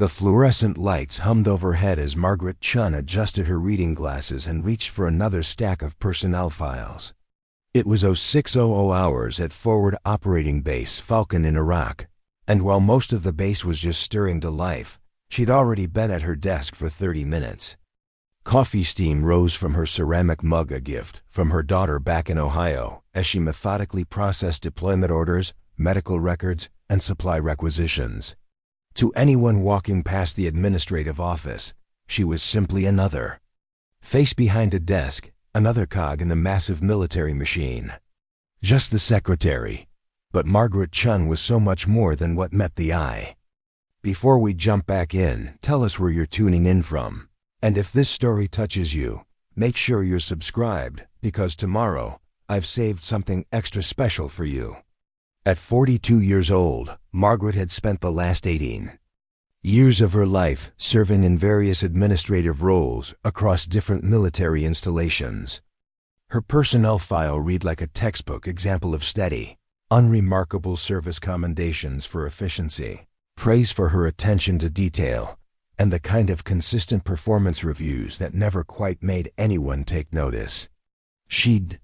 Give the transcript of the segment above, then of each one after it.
The fluorescent lights hummed overhead as Margaret Chen adjusted her reading glasses and reached for another stack of personnel files. It was 0600 hours at Forward Operating Base Falcon in Iraq, and while most of the base was just stirring to life, she'd already been at her desk for 30 minutes. Coffee steam rose from her ceramic mug, a gift from her daughter back in Ohio, as she methodically processed deployment orders, medical records, and supply requisitions. To anyone walking past the administrative office, she was simply another face behind a desk, another cog in the massive military machine. Just the secretary. But Margaret Chen was so much more than what met the eye. Before we jump back in, tell us where you're tuning in from. And if this story touches you, make sure you're subscribed, because tomorrow, I've saved something extra special for you. At 42 years old, Margaret had spent the last 18 years of her life serving in various administrative roles across different military installations. Her personnel file read like a textbook example of steady, unremarkable service commendations for efficiency, praise for her attention to detail, and the kind of consistent performance reviews that never quite made anyone take notice. She'd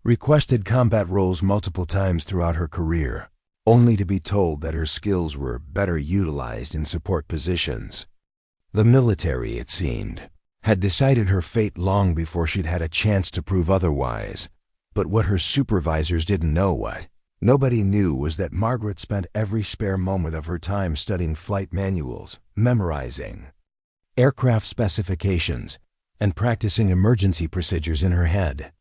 requested combat roles multiple times throughout her career, only to be told that her skills were better utilized in support positions. The military, it seemed, had decided her fate long before she'd had a chance to prove otherwise. But what her supervisors didn't know, what nobody knew, was that Margaret spent every spare moment of her time studying flight manuals, memorizing aircraft specifications, and practicing emergency procedures in her head.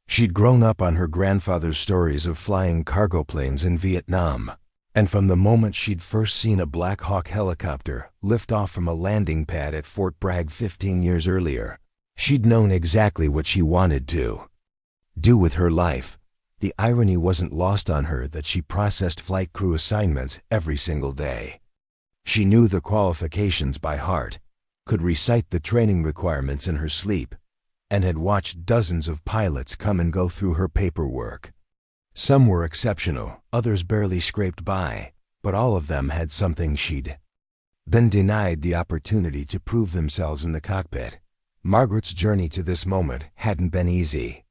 She'd grown up on her grandfather's stories of flying cargo planes in Vietnam, and from the moment she'd first seen a Black Hawk helicopter lift off from a landing pad at Fort Bragg 15 years earlier, she'd known exactly what she wanted to do with her life. The irony wasn't lost on her that she processed flight crew assignments every single day. She knew the qualifications by heart, could recite the training requirements in her sleep, and had watched dozens of pilots come and go through her paperwork. Some were exceptional, others barely scraped by, but all of them had something she'd been denied the opportunity to prove themselves in the cockpit. Margaret's journey to this moment hadn't been easy.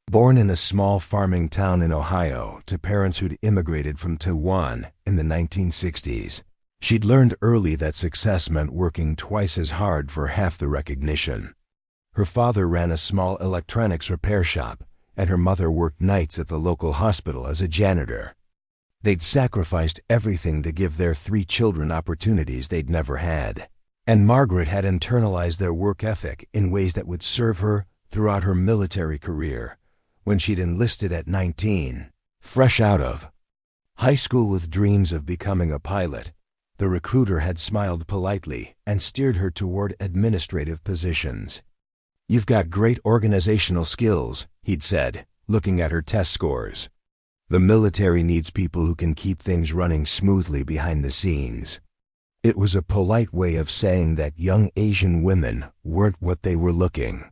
Born in a small farming town in Ohio to parents who'd immigrated from Taiwan in the 1960s, she'd learned early that success meant working twice as hard for half the recognition. Her father ran a small electronics repair shop, and her mother worked nights at the local hospital as a janitor. They'd sacrificed everything to give their 3 children opportunities they'd never had. And Margaret had internalized their work ethic in ways that would serve her throughout her military career. When she'd enlisted at 19, fresh out of high school with dreams of becoming a pilot, the recruiter had smiled politely and steered her toward administrative positions. "You've got great organizational skills," he'd said, looking at her test scores. "The military needs people who can keep things running smoothly behind the scenes." It was a polite way of saying that young Asian women weren't what they were looking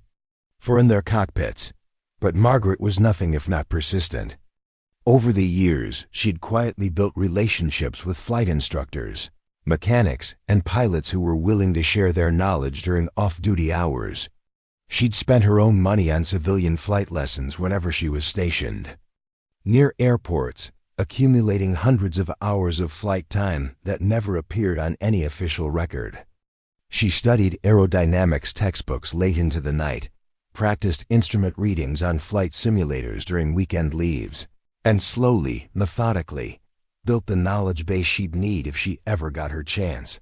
for in their cockpits. But Margaret was nothing if not persistent. Over the years, she'd quietly built relationships with flight instructors, mechanics, and pilots who were willing to share their knowledge during off-duty hours. She'd spent her own money on civilian flight lessons whenever she was stationed near airports, accumulating hundreds of hours of flight time that never appeared on any official record. She studied aerodynamics textbooks late into the night, practiced instrument readings on flight simulators during weekend leaves, and slowly, methodically, built the knowledge base she'd need if she ever got her chance.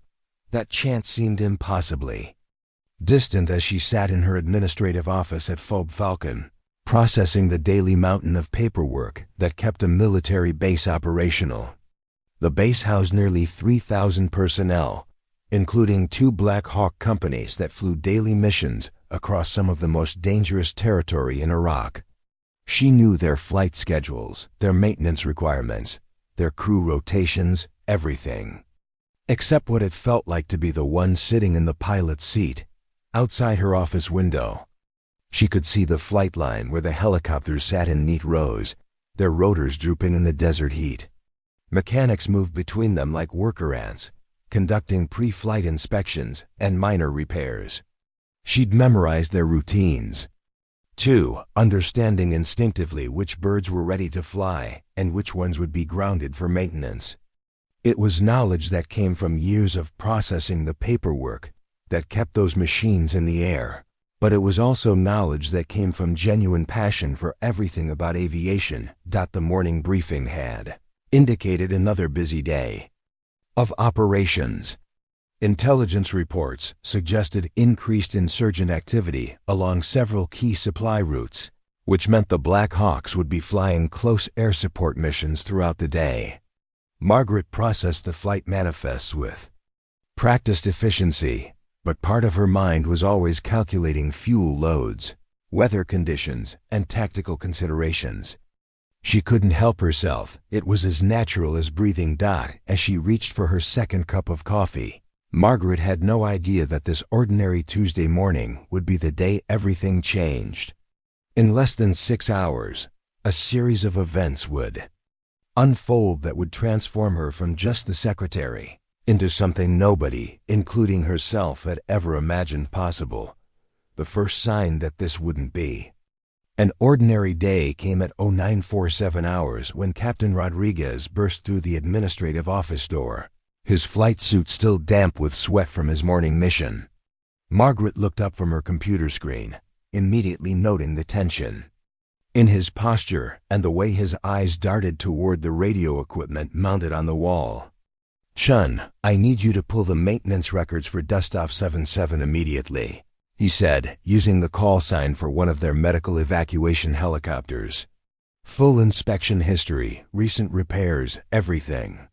That chance seemed impossibly distant as she sat in her administrative office at Forward Falcon, processing the daily mountain of paperwork that kept a military base operational. The base housed nearly 3,000 personnel, including 2 Black Hawk companies that flew daily missions across some of the most dangerous territory in Iraq. She knew their flight schedules, their maintenance requirements, their crew rotations, everything. Except what it felt like to be the one sitting in the pilot's seat. Outside her office window, she could see the flight line where the helicopters sat in neat rows, their rotors drooping in the desert heat. Mechanics moved between them like worker ants, conducting pre-flight inspections and minor repairs. She'd memorized their routines. 2. Understanding instinctively which birds were ready to fly and which ones would be grounded for maintenance. It was knowledge that came from years of processing the paperwork that kept those machines in the air. But it was also knowledge that came from genuine passion for everything about aviation. The morning briefing had indicated another busy day of operations. Intelligence reports suggested increased insurgent activity along several key supply routes, which meant the Black Hawks would be flying close air support missions throughout the day. Margaret processed the flight manifests with practiced efficiency, but part of her mind was always calculating fuel loads, weather conditions, and tactical considerations. She couldn't help herself. It was as natural as breathing. As she reached for her second cup of coffee, Margaret had no idea that this ordinary Tuesday morning would be the day everything changed. In less than 6 hours, a series of events would unfold that would transform her from just the secretary into something nobody, including herself, had ever imagined possible. The first sign that this wouldn't be an ordinary day came at 0947 hours when Captain Rodriguez burst through the administrative office door, his flight suit still damp with sweat from his morning mission. Margaret looked up from her computer screen, immediately noting the tension in his posture and the way his eyes darted toward the radio equipment mounted on the wall. "Chen, I need you to pull the maintenance records for Dustoff 77 immediately," he said, using the call sign for one of their medical evacuation helicopters. "Full inspection history, recent repairs, everything."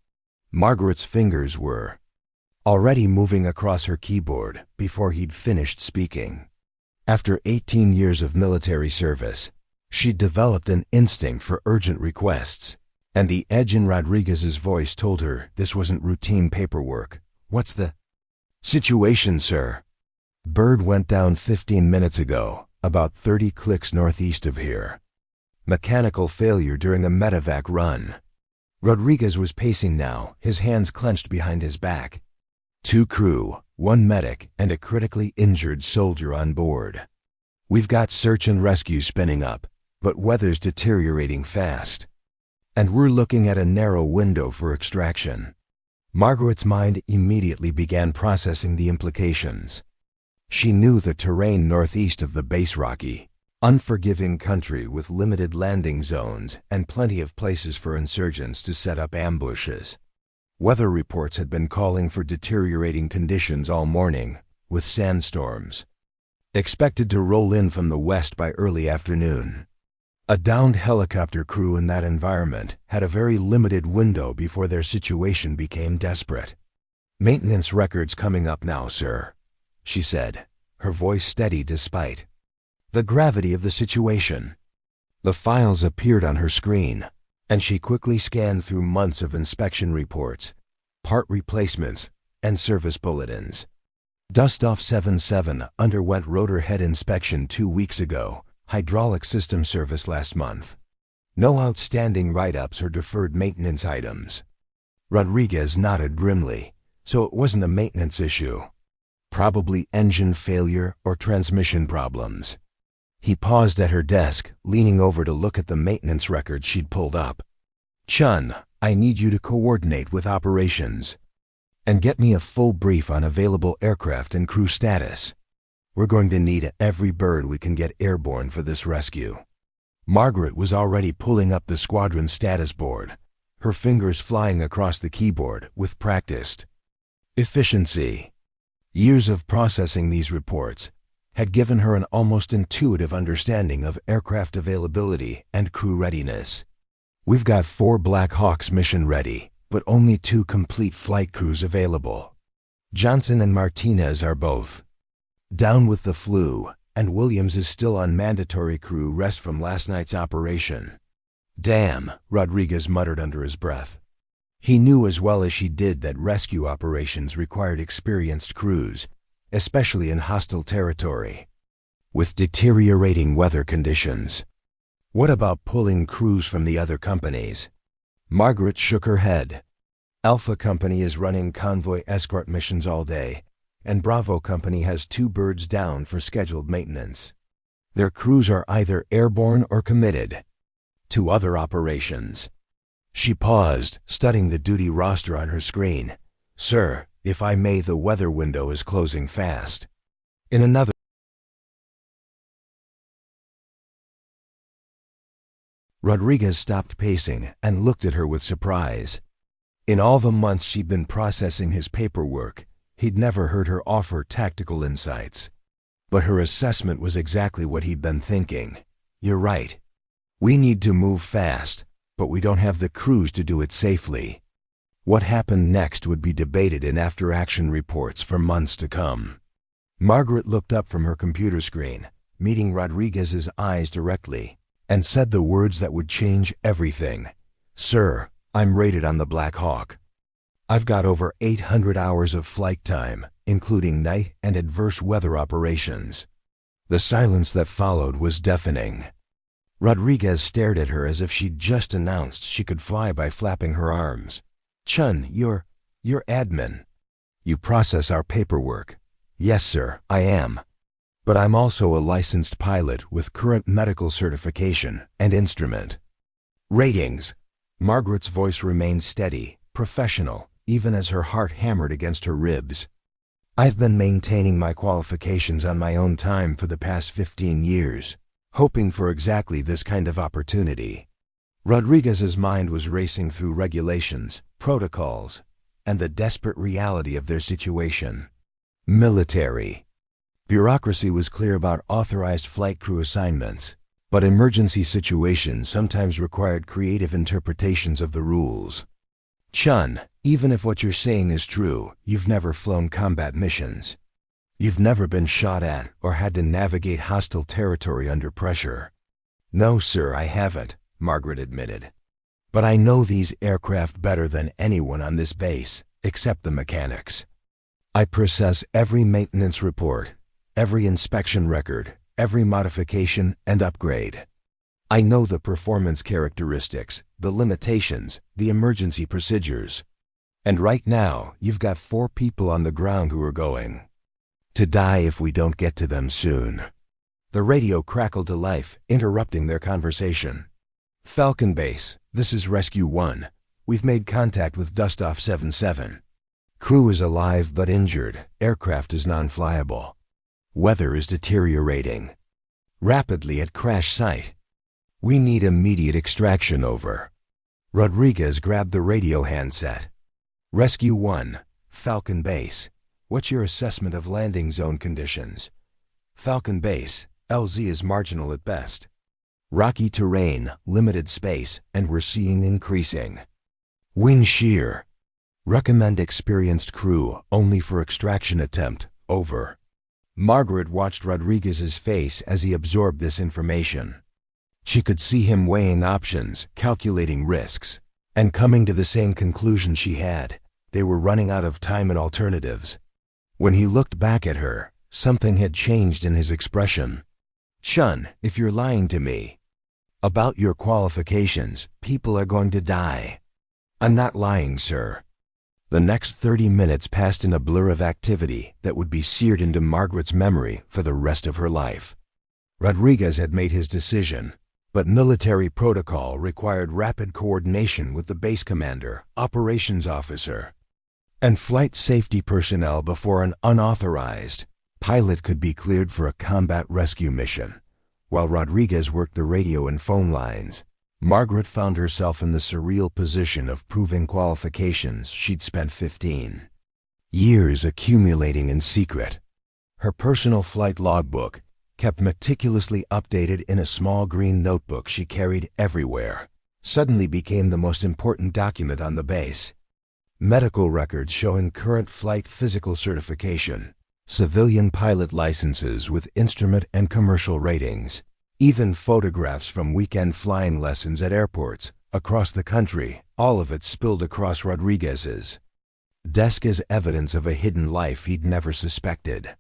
Margaret's fingers were already moving across her keyboard before he'd finished speaking. After 18 years of military service, she'd developed an instinct for urgent requests, and the edge in Rodriguez's voice told her this wasn't routine paperwork. "What's the situation, sir?" "Bird went down 15 minutes ago, about 30 clicks northeast of here. Mechanical failure during a medevac run." Rodriguez was pacing now, his hands clenched behind his back. 2 crew, 1 medic, and a critically injured soldier on board. "We've got search and rescue spinning up, but weather's deteriorating fast, and we're looking at a narrow window for extraction." Margaret's mind immediately began processing the implications. She knew the terrain northeast of the base, rocky, unforgiving country with limited landing zones and plenty of places for insurgents to set up ambushes. Weather reports had been calling for deteriorating conditions all morning, with sandstorms expected to roll in from the west by early afternoon. A downed helicopter crew in that environment had a very limited window before their situation became desperate. "Maintenance records coming up now, sir," she said, her voice steady despite the gravity of the situation. The files appeared on her screen, and she quickly scanned through months of inspection reports, part replacements, and service bulletins. Dustoff 77 underwent rotor head inspection 2 weeks ago, hydraulic system service last month. No outstanding write-ups or deferred maintenance items. Rodriguez nodded grimly, so it wasn't a maintenance issue. Probably engine failure or transmission problems. He paused at her desk, leaning over to look at the maintenance records she'd pulled up. "Chen, I need you to coordinate with operations and get me a full brief on available aircraft and crew status. We're going to need every bird we can get airborne for this rescue." Margaret was already pulling up the squadron status board, her fingers flying across the keyboard with practiced efficiency. Years of processing these reports had given her an almost intuitive understanding of aircraft availability and crew readiness. "We've got 4 Black Hawks mission ready, but only 2 complete flight crews available. Johnson and Martinez are both down with the flu, and Williams is still on mandatory crew rest from last night's operation." "Damn," Rodriguez muttered under his breath. He knew as well as she did that rescue operations required experienced crews, especially in hostile territory, with deteriorating weather conditions. What about pulling crews from the other companies? Margaret shook her head. Alpha Company is running convoy escort missions all day, and Bravo Company has 2 birds down for scheduled maintenance. Their crews are either airborne or committed to other operations. She paused, studying the duty roster on her screen. Sir, if I may, the weather window is closing fast. In another Rodriguez stopped pacing and looked at her with surprise. In all the months she'd been processing his paperwork, he'd never heard her offer tactical insights. But her assessment was exactly what he'd been thinking. You're right. We need to move fast, but we don't have the crews to do it safely. What happened next would be debated in after-action reports for months to come. Margaret looked up from her computer screen, meeting Rodriguez's eyes directly, and said the words that would change everything. Sir, I'm rated on the Black Hawk. I've got over 800 hours of flight time, including night and adverse weather operations. The silence that followed was deafening. Rodriguez stared at her as if she'd just announced she could fly by flapping her arms. Chun, you're admin. You process our paperwork. Yes, sir, I am. But I'm also a licensed pilot with current medical certification and instrument. Ratings. Margaret's voice remained steady, professional, even as her heart hammered against her ribs. I've been maintaining my qualifications on my own time for the past 15 years, hoping for exactly this kind of opportunity. Rodriguez's mind was racing through regulations, protocols, and the desperate reality of their situation. Military. Bureaucracy was clear about authorized flight crew assignments, but emergency situations sometimes required creative interpretations of the rules. Chun, even if what you're saying is true, you've never flown combat missions. You've never been shot at or had to navigate hostile territory under pressure. No, sir, I haven't, Margaret admitted. But I know these aircraft better than anyone on this base, except the mechanics. I process every maintenance report, every inspection record, every modification and upgrade. I know the performance characteristics, the limitations, the emergency procedures. And right now, you've got 4 people on the ground who are going to die if we don't get to them soon. The radio crackled to life, interrupting their conversation. Falcon Base, this is Rescue 1. We've made contact with Dustoff 77. Crew is alive but injured. Aircraft is non-flyable. Weather is deteriorating rapidly at crash site. We need immediate extraction, over. Rodriguez grabbed the radio handset. Rescue 1, Falcon Base. What's your assessment of landing zone conditions? Falcon Base, LZ is marginal at best. Rocky terrain, limited space, and we're seeing increasing wind shear. Recommend experienced crew only for extraction attempt, over. Margaret watched Rodriguez's face as he absorbed this information. She could see him weighing options, calculating risks, and coming to the same conclusion she had. They were running out of time and alternatives. When he looked back at her, something had changed in his expression. Chun, if you're lying to me about your qualifications, people are going to die. I'm not lying, sir. The next 30 minutes passed in a blur of activity that would be seared into Margaret's memory for the rest of her life. Rodriguez had made his decision, but military protocol required rapid coordination with the base commander, operations officer, and flight safety personnel before an unauthorized pilot could be cleared for a combat rescue mission. While Rodriguez worked the radio and phone lines, Margaret found herself in the surreal position of proving qualifications she'd spent 15 years accumulating in secret. Her personal flight logbook, kept meticulously updated in a small green notebook she carried everywhere, suddenly became the most important document on the base. Medical records showing current flight physical certification, civilian pilot licenses with instrument and commercial ratings, even photographs from weekend flying lessons at airports across the country, all of it spilled across Rodriguez's desk as evidence of a hidden life he'd never suspected.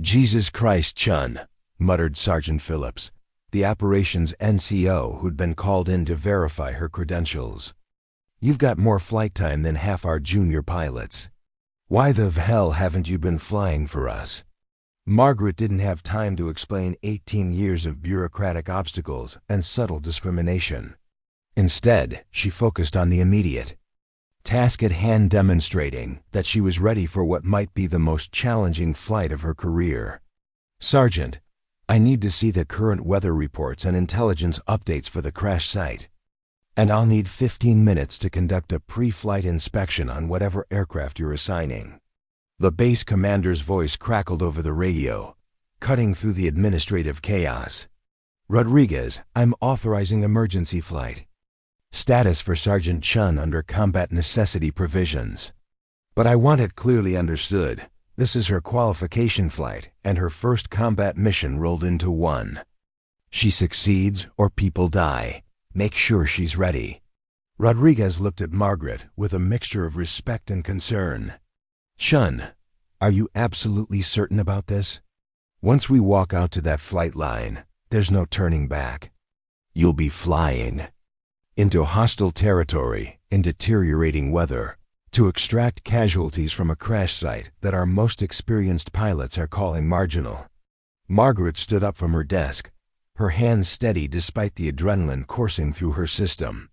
Jesus Christ, Chun, muttered Sergeant Phillips, the operations NCO who'd been called in to verify her credentials. You've got more flight time than half our junior pilots. Why the hell haven't you been flying for us?" Margaret didn't have time to explain 18 years of bureaucratic obstacles and subtle discrimination. Instead, she focused on the immediate task at hand, demonstrating that she was ready for what might be the most challenging flight of her career. "Sergeant, I need to see the current weather reports and intelligence updates for the crash site. And I'll need 15 minutes to conduct a pre-flight inspection on whatever aircraft you're assigning." The base commander's voice crackled over the radio, cutting through the administrative chaos. "Rodriguez, I'm authorizing emergency flight. Status for Sergeant Chen under combat necessity provisions. But I want it clearly understood. This is her qualification flight, and her first combat mission rolled into one. She succeeds or people die. Make sure she's ready." Rodriguez looked at Margaret with a mixture of respect and concern. "Chen, are you absolutely certain about this? Once we walk out to that flight line, there's no turning back. You'll be flying into hostile territory in deteriorating weather to extract casualties from a crash site that our most experienced pilots are calling marginal." Margaret stood up from her desk, her hands steady despite the adrenaline coursing through her system.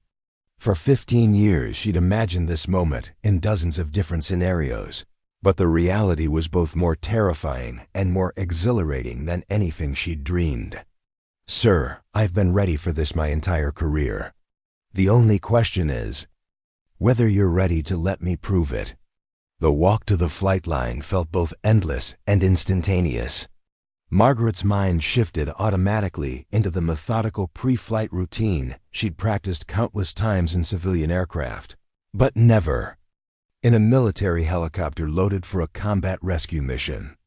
For 15 years, she'd imagined this moment in dozens of different scenarios, but the reality was both more terrifying and more exhilarating than anything she'd dreamed. "Sir, I've been ready for this my entire career. The only question is whether you're ready to let me prove it." The walk to the flight line felt both endless and instantaneous. Margaret's mind shifted automatically into the methodical pre-flight routine she'd practiced countless times in civilian aircraft, but never in a military helicopter loaded for a combat rescue mission.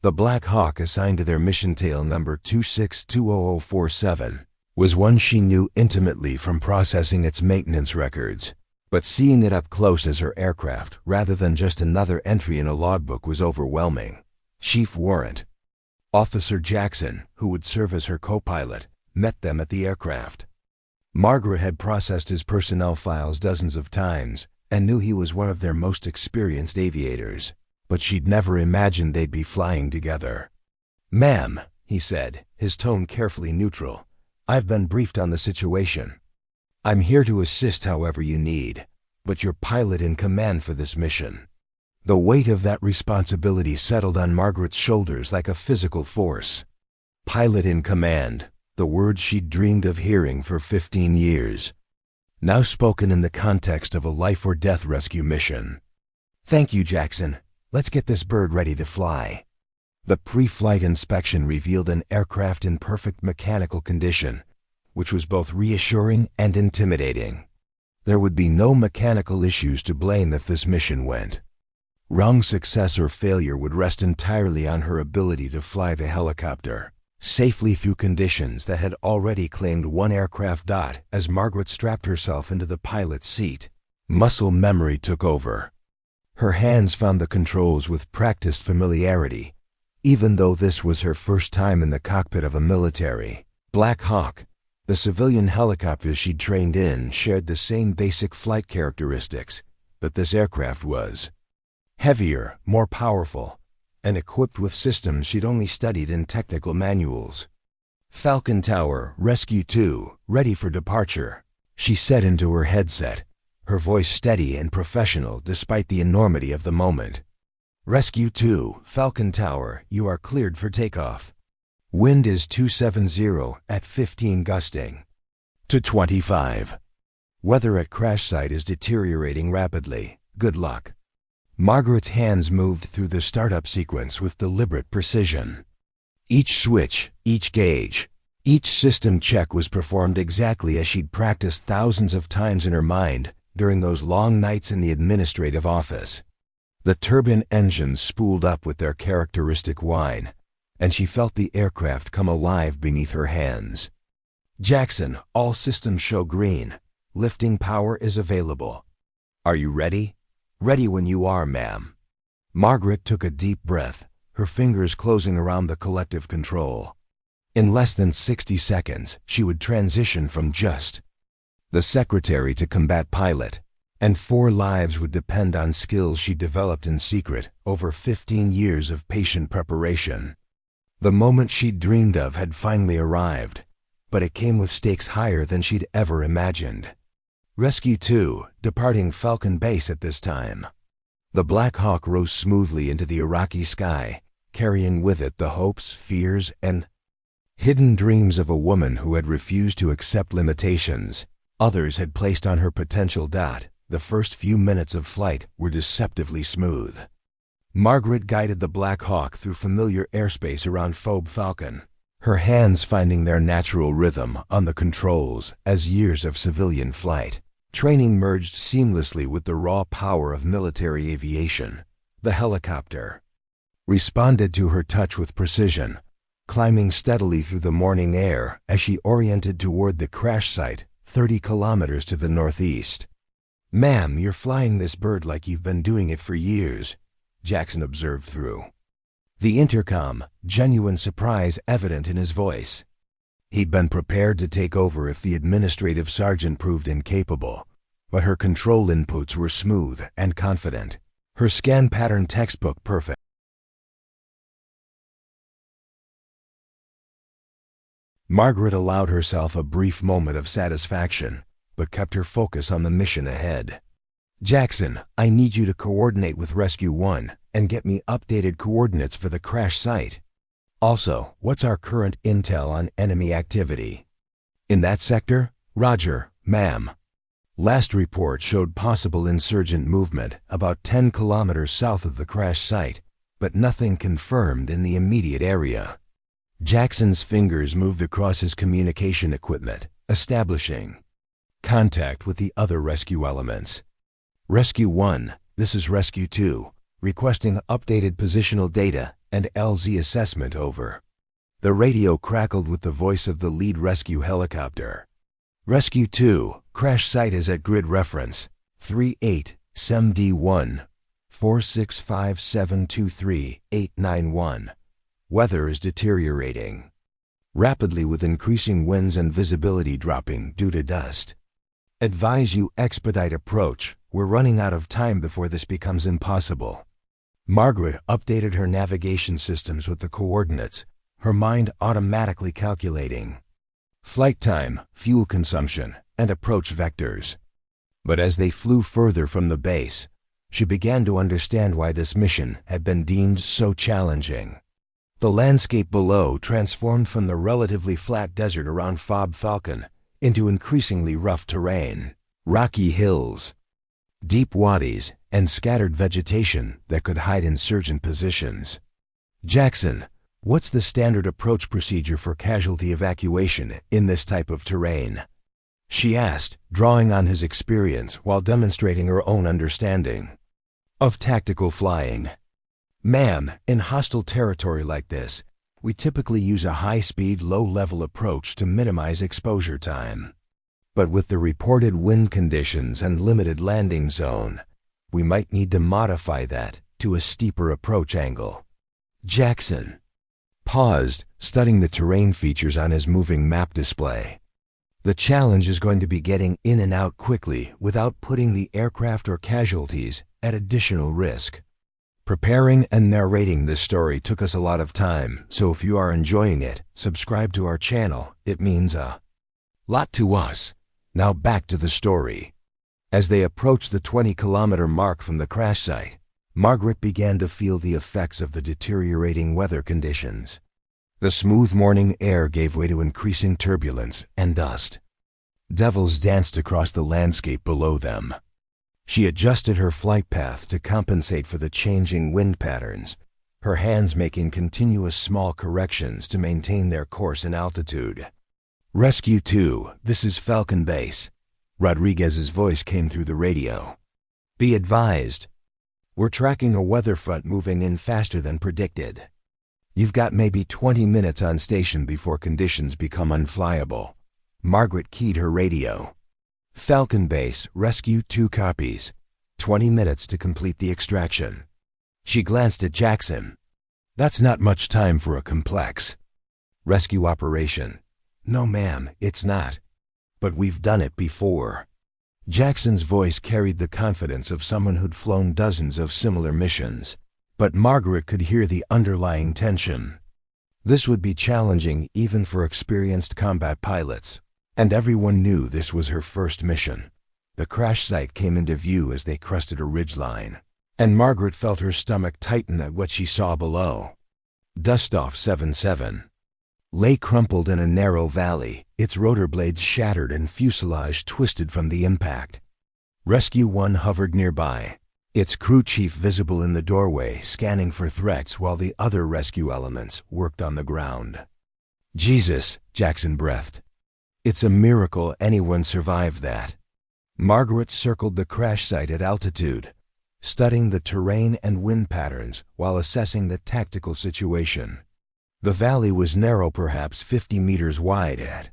The Black Hawk assigned to their mission tail number 2620047 was one she knew intimately from processing its maintenance records, but seeing it up close as her aircraft rather than just another entry in a logbook was overwhelming. Chief Warrant Officer Jackson, who would serve as her co-pilot, met them at the aircraft. Margaret had processed his personnel files dozens of times and knew he was one of their most experienced aviators, but she'd never imagined they'd be flying together. "Ma'am," he said, his tone carefully neutral, "I've been briefed on the situation. I'm here to assist however you need, but you're pilot in command for this mission." The weight of that responsibility settled on Margaret's shoulders like a physical force. Pilot in command, the word she'd dreamed of hearing for 15 years, now spoken in the context of a life-or-death rescue mission. "Thank you, Jackson. Let's get this bird ready to fly." The pre-flight inspection revealed an aircraft in perfect mechanical condition, which was both reassuring and intimidating. There would be no mechanical issues to blame if this mission went wrong. Success or failure would rest entirely on her ability to fly the helicopter safely through conditions that had already claimed one aircraft dot. As Margaret strapped herself into the pilot's seat, muscle memory took over. Her hands found the controls with practiced familiarity, even though this was her first time in the cockpit of a military Black Hawk. The civilian helicopters she'd trained in shared the same basic flight characteristics, but this aircraft was heavier, more powerful, and equipped with systems she'd only studied in technical manuals. "Falcon Tower, Rescue 2, ready for departure," she said into her headset, her voice steady and professional despite the enormity of the moment. "Rescue 2, Falcon Tower, you are cleared for takeoff. Wind is 270 at 15 gusting to 25. Weather at crash site is deteriorating rapidly. Good luck." Margaret's hands moved through the startup sequence with deliberate precision. Each switch, each gauge, each system check was performed exactly as she'd practiced thousands of times in her mind during those long nights in the administrative office. The turbine engines spooled up with their characteristic whine, and she felt the aircraft come alive beneath her hands. "Jackson, all systems show green. Lifting power is available. Are you ready?" "Ready when you are, ma'am." Margaret took a deep breath, her fingers closing around the collective control. In less than 60 seconds, she would transition from just the secretary to combat pilot, And 4 lives would depend on skills she developed in secret over 15 years of patient preparation. The moment she'd dreamed of had finally arrived, but it came with stakes higher than she'd ever imagined. Rescue 2, departing Falcon Base at this time. The Black Hawk rose smoothly into the Iraqi sky, carrying with it the hopes, fears, and hidden dreams of a woman who had refused to accept limitations others had placed on her potential. The first few minutes of flight were deceptively smooth. Margaret guided the Black Hawk through familiar airspace around Forward Falcon, her hands finding their natural rhythm on the controls as years of civilian flight training merged seamlessly with the raw power of military aviation. The helicopter responded to her touch with precision, climbing steadily through the morning air as she oriented toward the crash site 30 kilometers to the northeast. "Ma'am, you're flying this bird like you've been doing it for years," Jackson observed through the intercom, genuine surprise evident in his voice. He'd been prepared to take over if the administrative sergeant proved incapable, but her control inputs were smooth and confident, her scan pattern textbook perfect. Margaret allowed herself a brief moment of satisfaction, but kept her focus on the mission ahead. "Jackson, I need you to coordinate with Rescue 1 and get me updated coordinates for the crash site. Also, what's our current intel on enemy activity?" "In that sector?" "Roger, ma'am." Last report showed possible insurgent movement about 10 kilometers south of the crash site, but nothing confirmed in the immediate area. Jackson's fingers moved across his communication equipment, establishing contact with the other rescue elements. "Rescue 1, this is Rescue 2, requesting updated positional data and LZ assessment over." The radio crackled with the voice of the lead rescue helicopter. "Rescue 2, crash site is at grid reference 38 SEMD1 465723891. Weather is deteriorating rapidly with increasing winds and visibility dropping due to dust. Advise you expedite approach. We're running out of time before this becomes impossible." Margaret updated her navigation systems with the coordinates, her mind automatically calculating flight time, fuel consumption, and approach vectors. But as they flew further from the base, she began to understand why this mission had been deemed so challenging. The landscape below transformed from the relatively flat desert around Forward Falcon into increasingly rough terrain, rocky hills, deep wadis, and scattered vegetation that could hide insurgent positions. "Jackson, what's the standard approach procedure for casualty evacuation in this type of terrain?" she asked, drawing on his experience while demonstrating her own understanding of tactical flying. "Ma'am, in hostile territory like this, we typically use a high-speed, low-level approach to minimize exposure time. But with the reported wind conditions and limited landing zone, we might need to modify that to a steeper approach angle." Jackson paused, studying the terrain features on his moving map display. "The challenge is going to be getting in and out quickly without putting the aircraft or casualties at additional risk." Preparing and narrating this story took us a lot of time, so if you are enjoying it, subscribe to our channel. It means a lot to us. Now back to the story. As they approached the 20-kilometer mark from the crash site, Margaret began to feel the effects of the deteriorating weather conditions. The smooth morning air gave way to increasing turbulence and dust. Devils danced across the landscape below them. She adjusted her flight path to compensate for the changing wind patterns, her hands making continuous small corrections to maintain their course and altitude. "Rescue 2, this is Falcon Base." Rodriguez's voice came through the radio. "Be advised, we're tracking a weather front moving in faster than predicted. You've got maybe 20 minutes on station before conditions become unflyable." Margaret keyed her radio. "Falcon Base, Rescue 2 copies. 20 minutes to complete the extraction." She glanced at Jackson. "That's not much time for a complex rescue operation." "No, ma'am, it's not. But we've done it before." Jackson's voice carried the confidence of someone who'd flown dozens of similar missions, but Margaret could hear the underlying tension. This would be challenging even for experienced combat pilots, and everyone knew this was her first mission. The crash site came into view as they crested a ridgeline, and Margaret felt her stomach tighten at what she saw below. Dustoff 77 lay crumpled in a narrow valley, its rotor blades shattered and fuselage twisted from the impact. Rescue 1 hovered nearby, its crew chief visible in the doorway scanning for threats while the other rescue elements worked on the ground. "Jesus," Jackson breathed. "It's a miracle anyone survived that." Margaret circled the crash site at altitude, studying the terrain and wind patterns while assessing the tactical situation. The valley was narrow, perhaps 50 meters wide at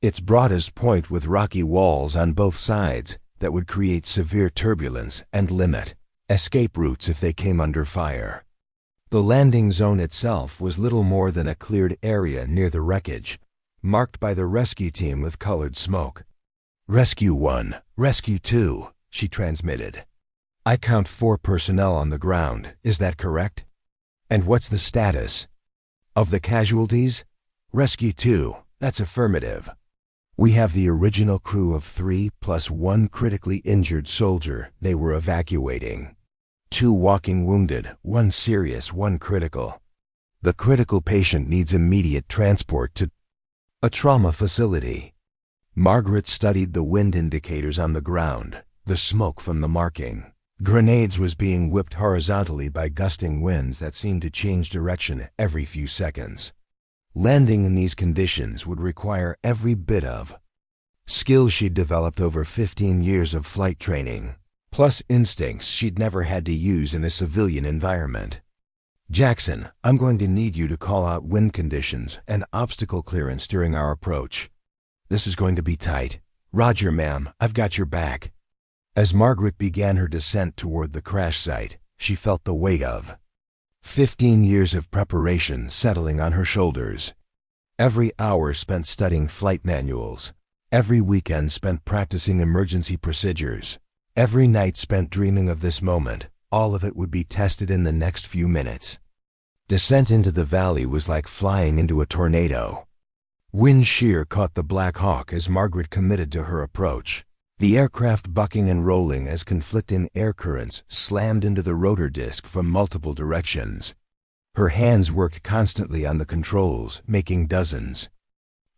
its broadest point, with rocky walls on both sides that would create severe turbulence and limit escape routes if they came under fire. The landing zone itself was little more than a cleared area near the wreckage, marked by the rescue team with colored smoke. "Rescue 1, Rescue 2, she transmitted. "I count 4 personnel on the ground, is that correct? And what's the status of the casualties?" "Rescue 2, that's affirmative. We have the original crew of 3 plus 1 critically injured soldier they were evacuating. 2 walking wounded, 1 serious, 1 critical. The critical patient needs immediate transport to a trauma facility." Margaret studied the wind indicators on the ground, the smoke from the marking. Grenades was being whipped horizontally by gusting winds that seemed to change direction every few seconds. Landing in these conditions would require every bit of skill she'd developed over 15 years of flight training, plus instincts she'd never had to use in a civilian environment. "Jackson, I'm going to need you to call out wind conditions and obstacle clearance during our approach. This is going to be tight." "Roger, ma'am, I've got your back." As Margaret began her descent toward the crash site, she felt the weight of 15 years of preparation settling on her shoulders. Every hour spent studying flight manuals, every weekend spent practicing emergency procedures, every night spent dreaming of this moment, all of it would be tested in the next few minutes. Descent into the valley was like flying into a tornado. Wind shear caught the Black Hawk as Margaret committed to her approach, the aircraft bucking and rolling as conflicting air currents slammed into the rotor disc from multiple directions. Her hands worked constantly on the controls, making dozens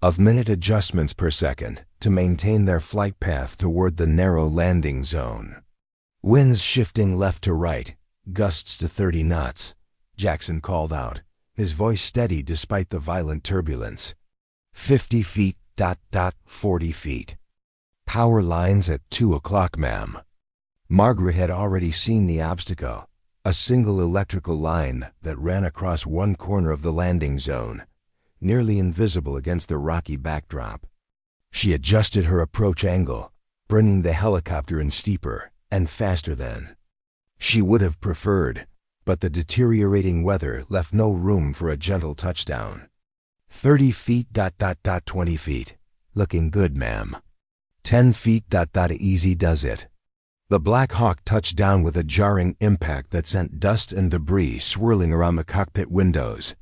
of minute adjustments per second to maintain their flight path toward the narrow landing zone. Winds shifting left to right, gusts to 30 knots, Jackson called out, his voice steady despite the violent turbulence. 50 feet, 40 feet. "Power lines at 2 o'clock, ma'am." Margaret had already seen the obstacle, a single electrical line that ran across one corner of the landing zone, nearly invisible against the rocky backdrop. She adjusted her approach angle, bringing the helicopter in steeper and faster than she would have preferred, but the deteriorating weather left no room for a gentle touchdown. 30 feet, 20 feet. "Looking good, ma'am." 10 feet, easy does it. The Black Hawk touched down with a jarring impact that sent dust and debris swirling around the cockpit windows.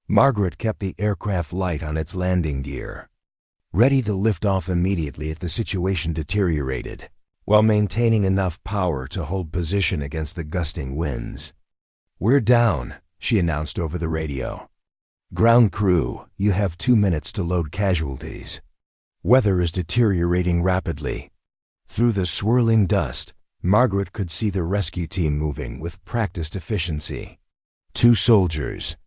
Margaret kept the aircraft light on its landing gear, ready to lift off immediately if the situation deteriorated, while maintaining enough power to hold position against the gusting winds. "We're down," she announced over the radio. "Ground crew, you have 2 minutes to load casualties. Weather is deteriorating rapidly." Through the swirling dust, Margaret could see the rescue team moving with practiced efficiency. 2 soldiers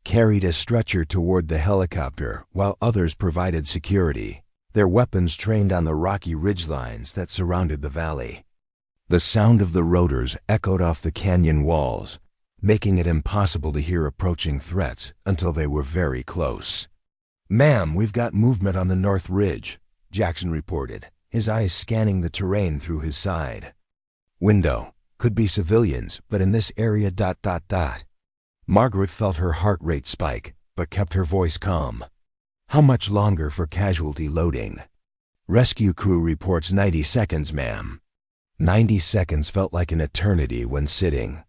carried a stretcher toward the helicopter while others provided security, their weapons trained on the rocky ridgelines that surrounded the valley. The sound of the rotors echoed off the canyon walls, making it impossible to hear approaching threats until they were very close. "Ma'am, we've got movement on the north ridge," Jackson reported, his eyes scanning the terrain through his side. "Window. Could be civilians, but in this area ... Margaret felt her heart rate spike, but kept her voice calm. "How much longer for casualty loading?" Rescue crew reports 90 seconds, ma'am. 90 seconds felt like an eternity when sitting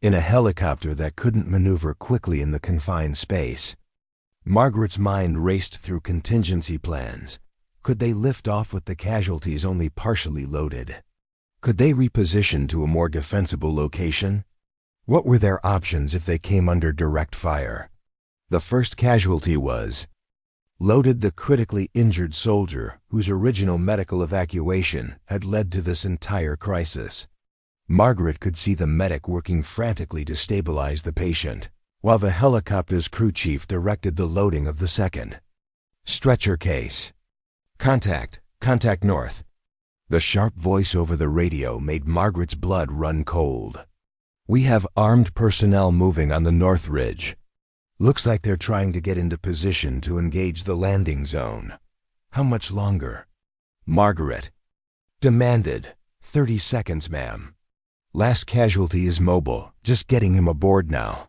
in a helicopter that couldn't maneuver quickly in the confined space. Margaret's mind raced through contingency plans. Could they lift off with the casualties only partially loaded? Could they reposition to a more defensible location? What were their options if they came under direct fire? The first casualty was loaded, the critically injured soldier whose original medical evacuation had led to this entire crisis. Margaret could see the medic working frantically to stabilize the patient, while the helicopter's crew chief directed the loading of the second stretcher case. Contact north. The sharp voice over the radio made Margaret's blood run cold. We have armed personnel moving on the North Ridge. Looks like they're trying to get into position to engage the landing zone. How much longer? Margaret demanded. 30 seconds, ma'am. Last casualty is mobile, just getting him aboard now.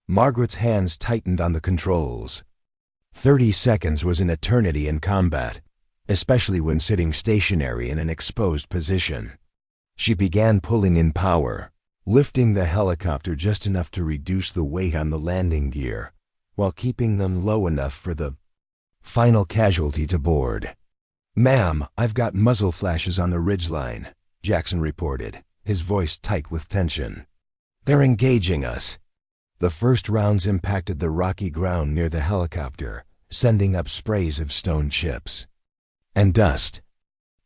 Margaret's hands tightened on the controls. 30 seconds was an eternity in combat, especially when sitting stationary in an exposed position. She began pulling in power, lifting the helicopter just enough to reduce the weight on the landing gear, while keeping them low enough for the final casualty to board. Ma'am, I've got muzzle flashes on the ridgeline, Jackson reported, his voice tight with tension. They're engaging us. The first rounds impacted the rocky ground near the helicopter, sending up sprays of stone chips and dust.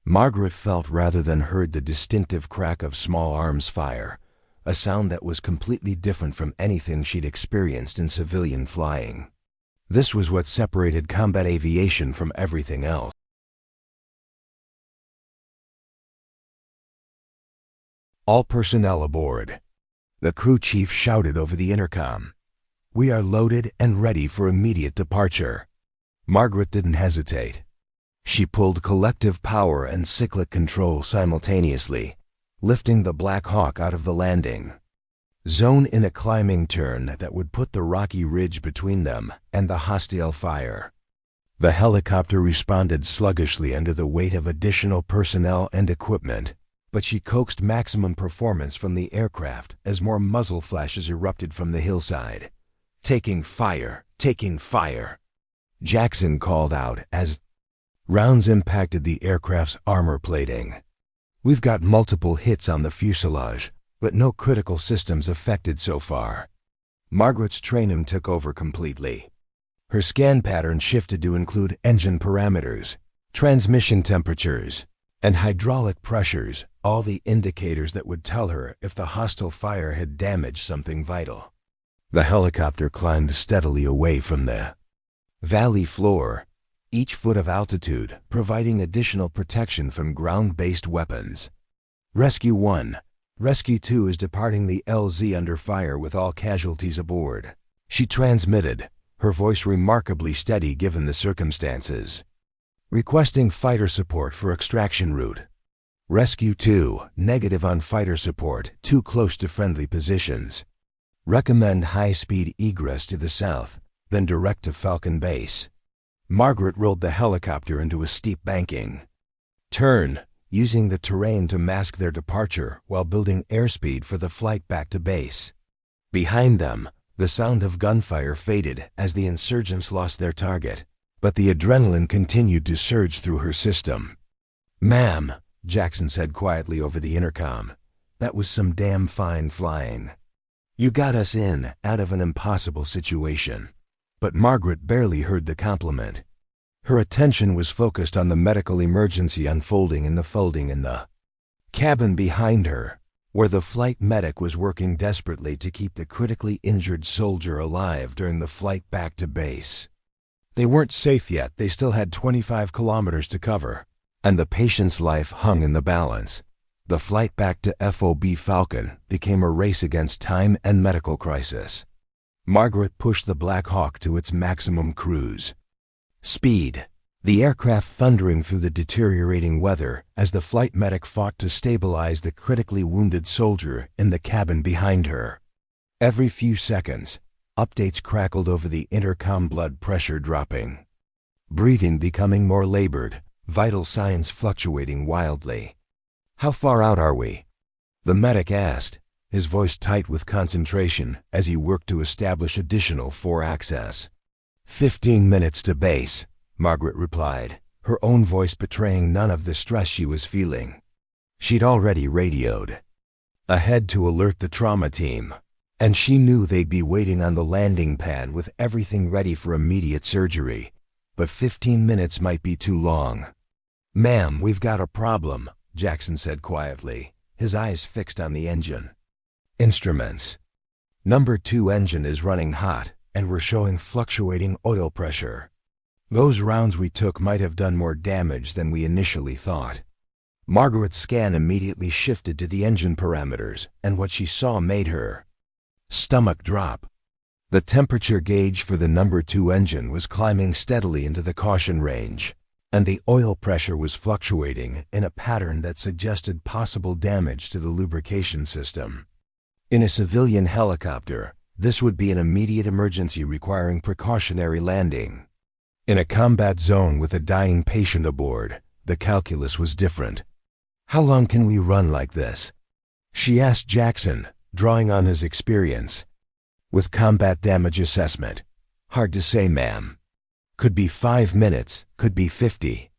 Margaret felt rather than heard the distinctive crack of small arms fire, a sound that was completely different from anything she'd experienced in civilian flying. This was what separated combat aviation from everything else. All personnel aboard. The crew chief shouted over the intercom. We are loaded and ready for immediate departure. Margaret didn't hesitate. She pulled collective power and cyclic control simultaneously, lifting the Black Hawk out of the landing zone in a climbing turn that would put the rocky ridge between them and the hostile fire. The helicopter responded sluggishly under the weight of additional personnel and equipment, but she coaxed maximum performance from the aircraft as more muzzle flashes erupted from the hillside. Taking fire, Jackson called out as rounds impacted the aircraft's armor plating. We've got multiple hits on the fuselage, but no critical systems affected so far. Margaret's training took over completely. Her scan pattern shifted to include engine parameters, transmission temperatures, and hydraulic pressures, all the indicators that would tell her if the hostile fire had damaged something vital. The helicopter climbed steadily away from the valley floor, each foot of altitude providing additional protection from ground-based weapons. Rescue 1. Rescue 2 is departing the LZ under fire with all casualties aboard. She transmitted, her voice remarkably steady given the circumstances. Requesting fighter support for extraction route. Rescue 2, negative on fighter support, too close to friendly positions. Recommend high-speed egress to the south, then direct to Falcon Base. Margaret rolled the helicopter into a steep banking turn, using the terrain to mask their departure while building airspeed for the flight back to base. Behind them, the sound of gunfire faded as the insurgents lost their target, but the adrenaline continued to surge through her system. Ma'am, Jackson said quietly over the intercom, that was some damn fine flying. You got us in, out of an impossible situation. But Margaret barely heard the compliment. Her attention was focused on the medical emergency unfolding in the cabin behind her, where the flight medic was working desperately to keep the critically injured soldier alive during the flight back to base. They weren't safe yet, they still had 25 kilometers to cover, and the patient's life hung in the balance. The flight back to FOB Falcon became a race against time and medical crisis. Margaret pushed the Black Hawk to its maximum cruise speed, the aircraft thundering through the deteriorating weather as the flight medic fought to stabilize the critically wounded soldier in the cabin behind her. Every few seconds, updates crackled over the intercom, blood pressure dropping, breathing becoming more labored, vital signs fluctuating wildly. "How far out are we?" the medic asked, his voice tight with concentration as he worked to establish additional access. 15 minutes to base, Margaret replied, her own voice betraying none of the stress she was feeling. She'd already radioed ahead to alert the trauma team, and she knew they'd be waiting on the landing pad with everything ready for immediate surgery. But 15 minutes might be too long. "Ma'am, we've got a problem," Jackson said quietly, his eyes fixed on the engine. "Instruments. Number 2 engine is running hot, and we're showing fluctuating oil pressure. Those rounds we took might have done more damage than we initially thought." Margaret's scan immediately shifted to the engine parameters, and what she saw made her stomach drop. The temperature gauge for the number 2 engine was climbing steadily into the caution range, and the oil pressure was fluctuating in a pattern that suggested possible damage to the lubrication system. In a civilian helicopter, this would be an immediate emergency requiring precautionary landing. In a combat zone with a dying patient aboard, the calculus was different. "How long can we run like this?" she asked Jackson, drawing on his experience. "With combat damage assessment, hard to say, ma'am. Could be 5 minutes, could be 50.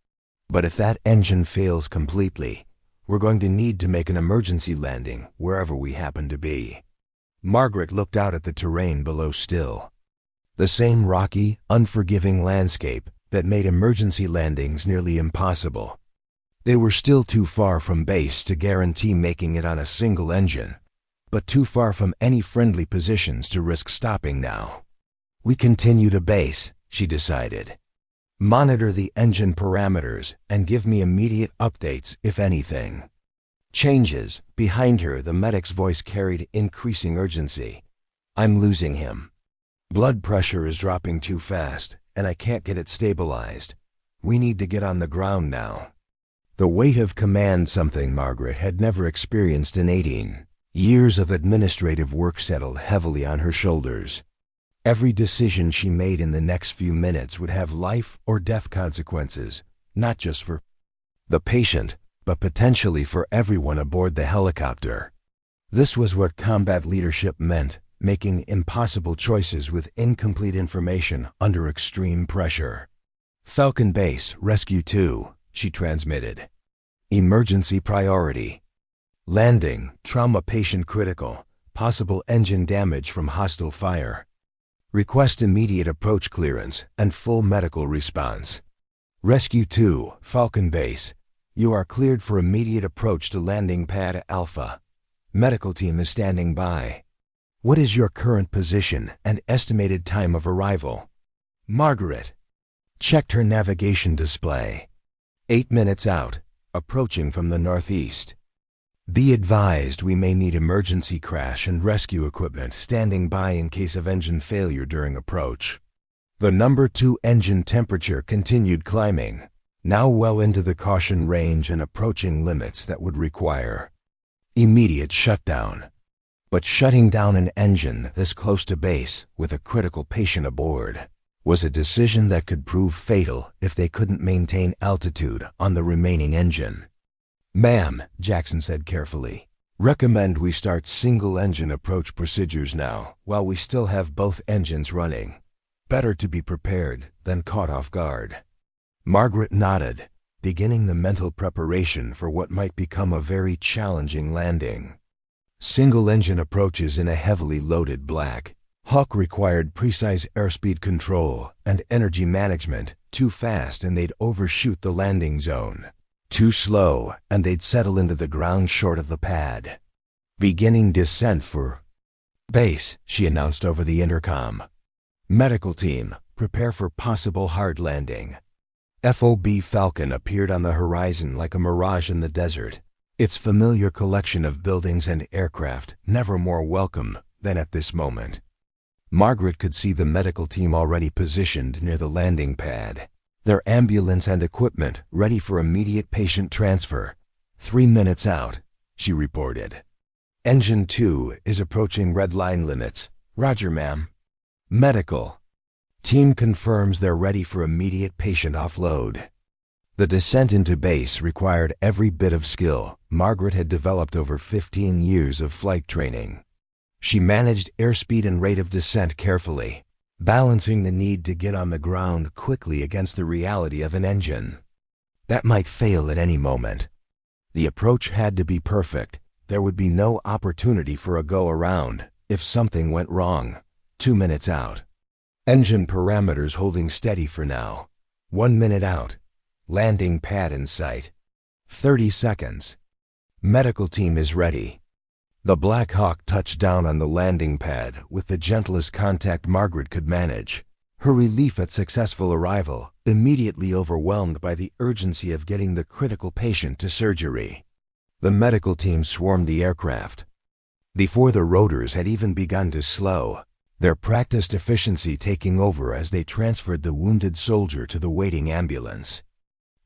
But if that engine fails completely, we're going to need to make an emergency landing wherever we happen to be." Margaret looked out at the terrain below still. The same rocky, unforgiving landscape that made emergency landings nearly impossible. They were still too far from base to guarantee making it on a single engine, but too far from any friendly positions to risk stopping now. "We continue to base," she decided. "Monitor the engine parameters and give me immediate updates if anything changes." Behind her, the medic's voice carried increasing urgency. "I'm losing him. Blood pressure is dropping too fast, and I can't get it stabilized. We need to get on the ground now." The weight of command, something Margaret had never experienced in 18 years of administrative work, settled heavily on her shoulders. Every decision she made in the next few minutes would have life or death consequences, not just for the patient, but potentially for everyone aboard the helicopter. This was what combat leadership meant, making impossible choices with incomplete information under extreme pressure. "Falcon Base, Rescue 2, she transmitted. "Emergency priority. Landing, trauma patient critical, possible engine damage from hostile fire. Request immediate approach clearance and full medical response. Rescue 2, Falcon Base. You are cleared for immediate approach to landing pad Alpha. Medical team is standing by. What is your current position and estimated time of arrival?" Margaret checked her navigation display. 8 minutes out, approaching from the northeast. "Be advised we may need emergency crash and rescue equipment standing by in case of engine failure during approach." The number 2 engine temperature continued climbing, now well into the caution range and approaching limits that would require immediate shutdown. But shutting down an engine this close to base with a critical patient aboard was a decision that could prove fatal if they couldn't maintain altitude on the remaining engine. "Ma'am," Jackson said carefully, "recommend we start single-engine approach procedures now while we still have both engines running. Better to be prepared than caught off guard." Margaret nodded, beginning the mental preparation for what might become a very challenging landing. Single-engine approaches in a heavily loaded Black Hawk required precise airspeed control and energy management. Too fast and they'd overshoot the landing zone. Too slow and they'd settle into the ground short of the pad. "Beginning descent for base," she announced over the intercom. "Medical team, prepare for possible hard landing." FOB Falcon appeared on the horizon like a mirage in the desert, its familiar collection of buildings and aircraft never more welcome than at this moment. Margaret could see the medical team already positioned near the landing pad, their ambulance and equipment ready for immediate patient transfer. 3 minutes out, she reported. "Engine 2 is approaching red line limits." "Roger, ma'am." "Medical team confirms they're ready for immediate patient offload." The descent into base required every bit of skill Margaret had developed over 15 years of flight training. She managed airspeed and rate of descent carefully, balancing the need to get on the ground quickly against the reality of an engine that might fail at any moment. The approach had to be perfect. There would be no opportunity for a go-around if something went wrong. 2 minutes out. Engine parameters holding steady for now. 1 minute out. Landing pad in sight. 30 seconds. Medical team is ready. The Black Hawk touched down on the landing pad with the gentlest contact Margaret could manage. Her relief at successful arrival immediately overwhelmed by the urgency of getting the critical patient to surgery. The medical team swarmed the aircraft. Before the rotors had even begun to slow, their practiced efficiency taking over as they transferred the wounded soldier to the waiting ambulance.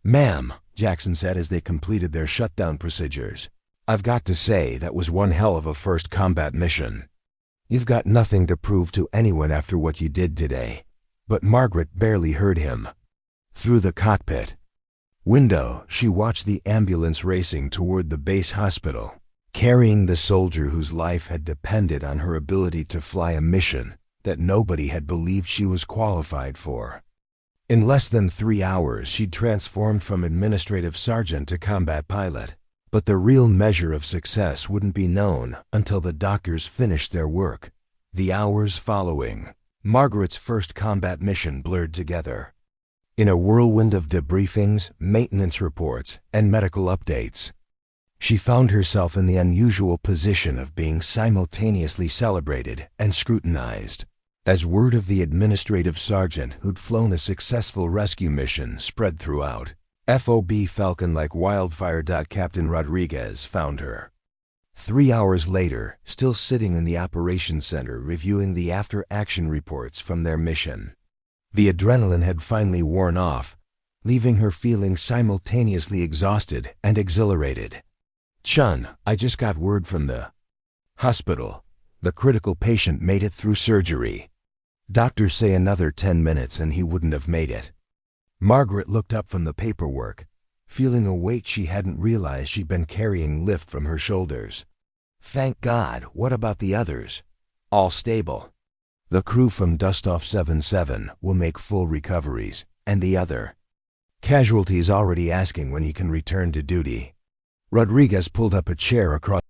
"Ma'am," Jackson said as they completed their shutdown procedures, "I've got to say that was one hell of a first combat mission. You've got nothing to prove to anyone after what you did today." But Margaret barely heard him. Through the cockpit window, she watched the ambulance racing toward the base hospital, carrying the soldier whose life had depended on her ability to fly a mission that nobody had believed she was qualified for. In less than 3 hours, she'd transformed from administrative sergeant to combat pilot. But the real measure of success wouldn't be known until the doctors finished their work. The hours following Margaret's first combat mission blurred together. In a whirlwind of debriefings, maintenance reports, and medical updates, she found herself in the unusual position of being simultaneously celebrated and scrutinized. As word of the administrative sergeant who'd flown a successful rescue mission spread throughout FOB Falcon like wildfire. Captain Rodriguez found her 3 hours later, still sitting in the operations center reviewing the after-action reports from their mission. The adrenaline had finally worn off, leaving her feeling simultaneously exhausted and exhilarated. "Chun, I just got word from the hospital. The critical patient made it through surgery. Doctors say another 10 minutes and he wouldn't have made it." Margaret looked up from the paperwork, feeling a weight she hadn't realized she'd been carrying lift from her shoulders. "Thank God. What about the others? All stable?" "The crew from Dustoff 77 will make full recoveries, and the other casualties already asking when he can return to duty." Rodriguez pulled up a chair across.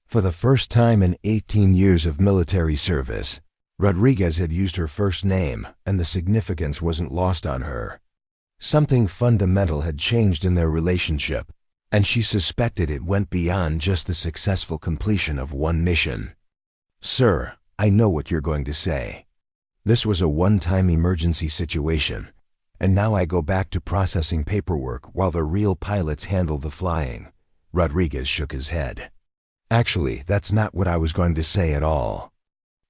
For the first time in 18 years of military service, Rodriguez had used her first name, and the significance wasn't lost on her. Something fundamental had changed in their relationship, and she suspected it went beyond just the successful completion of one mission. "Sir, I know what you're going to say. This was a one-time emergency situation, and now I go back to processing paperwork while the real pilots handle the flying." Rodriguez shook his head. "Actually, that's not what I was going to say at all.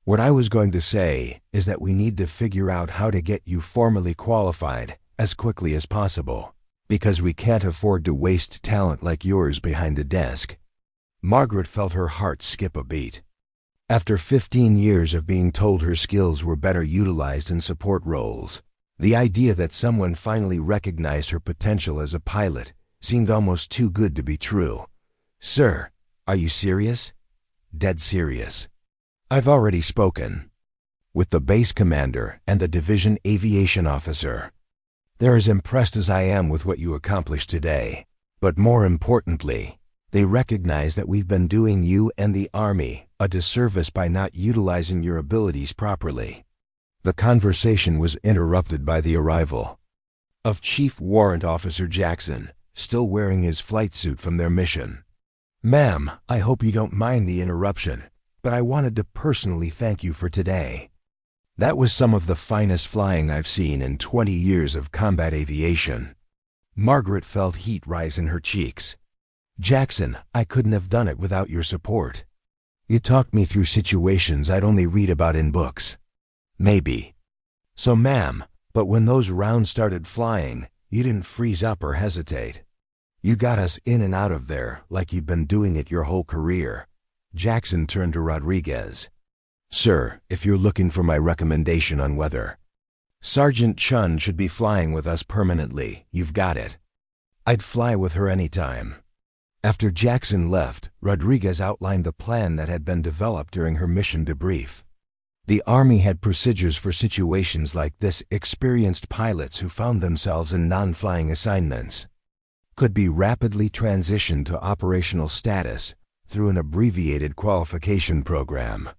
What I was going to say is that we need to figure out how to get you formally qualified as quickly as possible, because we can't afford to waste talent like yours behind a desk." Margaret felt her heart skip a beat. After 15 years of being told her skills were better utilized in support roles, the idea that someone finally recognized her potential as a pilot seemed almost too good to be true. "Sir, are you serious?" "Dead serious. I've already spoken with the base commander and the division aviation officer. They're as impressed as I am with what you accomplished today. But more importantly, they recognize that we've been doing you and the Army a disservice by not utilizing your abilities properly." The conversation was interrupted by the arrival of Chief Warrant Officer Jackson, still wearing his flight suit from their mission. "Ma'am, I hope you don't mind the interruption, but I wanted to personally thank you for today. That was some of the finest flying I've seen in 20 years of combat aviation." Margaret felt heat rise in her cheeks. "Jackson, I couldn't have done it without your support. You talked me through situations I'd only read about in books." "Maybe so, ma'am, but when those rounds started flying, you didn't freeze up or hesitate. You got us in and out of there like you'd been doing it your whole career." Jackson turned to Rodriguez. "Sir, if you're looking for my recommendation on whether Sergeant Chen should be flying with us permanently. You've got it. I'd fly with her anytime. After Jackson left, Rodriguez outlined the plan that had been developed during her mission debrief. The Army had procedures for situations like this. Experienced pilots who found themselves in non-flying assignments could be rapidly transitioned to operational status through an abbreviated qualification program.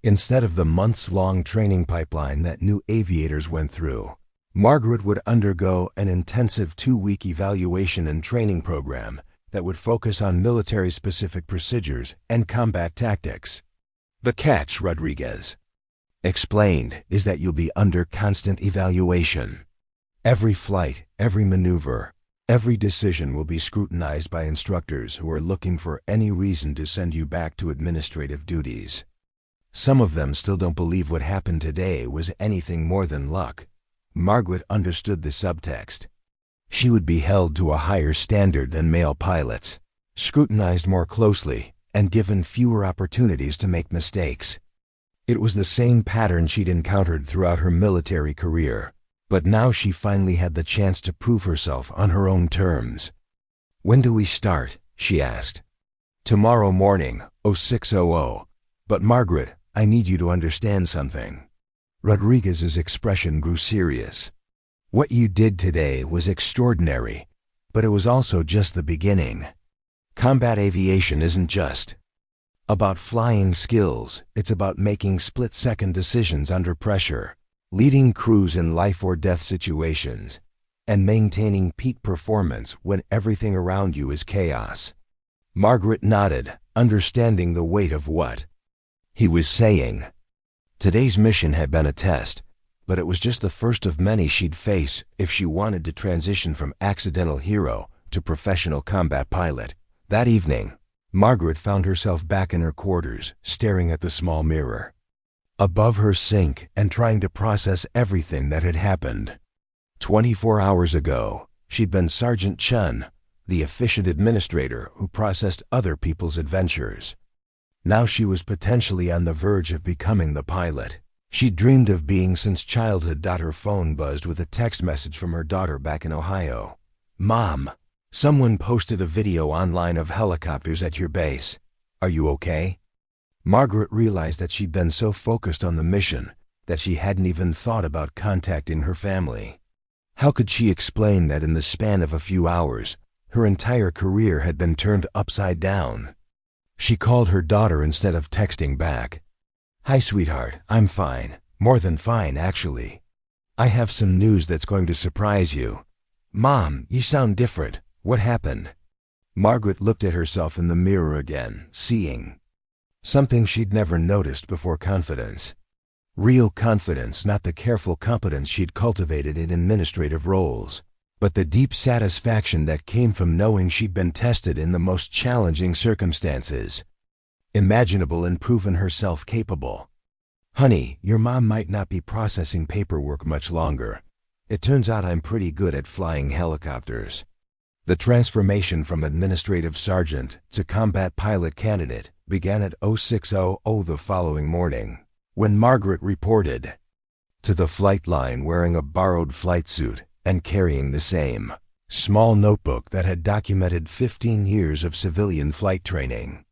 Instead of the months-long training pipeline that new aviators went through, Margaret would undergo an intensive 2-week evaluation and training program that would focus on military-specific procedures and combat tactics. The catch, Rodriguez explained, is that you'll be under constant evaluation. Every flight, every maneuver, every decision will be scrutinized by instructors who are looking for any reason to send you back to administrative duties. Some of them still don't believe what happened today was anything more than luck. Margaret understood the subtext. She would be held to a higher standard than male pilots, scrutinized more closely, and given fewer opportunities to make mistakes. It was the same pattern she'd encountered throughout her military career, but now she finally had the chance to prove herself on her own terms. "When do we start?" she asked. "Tomorrow morning, 0600. But Margaret, I need you to understand something." Rodriguez's expression grew serious. "What you did today was extraordinary, but it was also just the beginning. Combat aviation isn't just about flying skills. It's about making split-second decisions under pressure, leading crews in life-or-death situations, and maintaining peak performance when everything around you is chaos." Margaret nodded, understanding the weight of what he was saying. Today's mission had been a test, but it was just the first of many she'd face if she wanted to transition from accidental hero to professional combat pilot. That evening, Margaret found herself back in her quarters, staring at the small mirror above her sink and trying to process everything that had happened. 24 hours ago, she'd been Sergeant Chen, the efficient administrator who processed other people's adventures. Now she was potentially on the verge of becoming the pilot she'd dreamed of being since childhood. Her phone buzzed with a text message from her daughter back in Ohio. "Mom, someone posted a video online of helicopters at your base. Are you okay?" Margaret realized that she'd been so focused on the mission that she hadn't even thought about contacting her family. How could she explain that in the span of a few hours, her entire career had been turned upside down? She called her daughter instead of texting back. "Hi, sweetheart, I'm fine. More than fine, actually. I have some news that's going to surprise you." "Mom, you sound different. What happened?" Margaret looked at herself in the mirror again, seeing something she'd never noticed before: confidence. Real confidence, not the careful competence she'd cultivated in administrative roles, but the deep satisfaction that came from knowing she'd been tested in the most challenging circumstances imaginable and proven herself capable. "Honey, your mom might not be processing paperwork much longer. It turns out I'm pretty good at flying helicopters." The transformation from administrative sergeant to combat pilot candidate began at 0600 the following morning, when Margaret reported to the flight line wearing a borrowed flight suit and carrying the same small notebook that had documented 15 years of civilian flight training.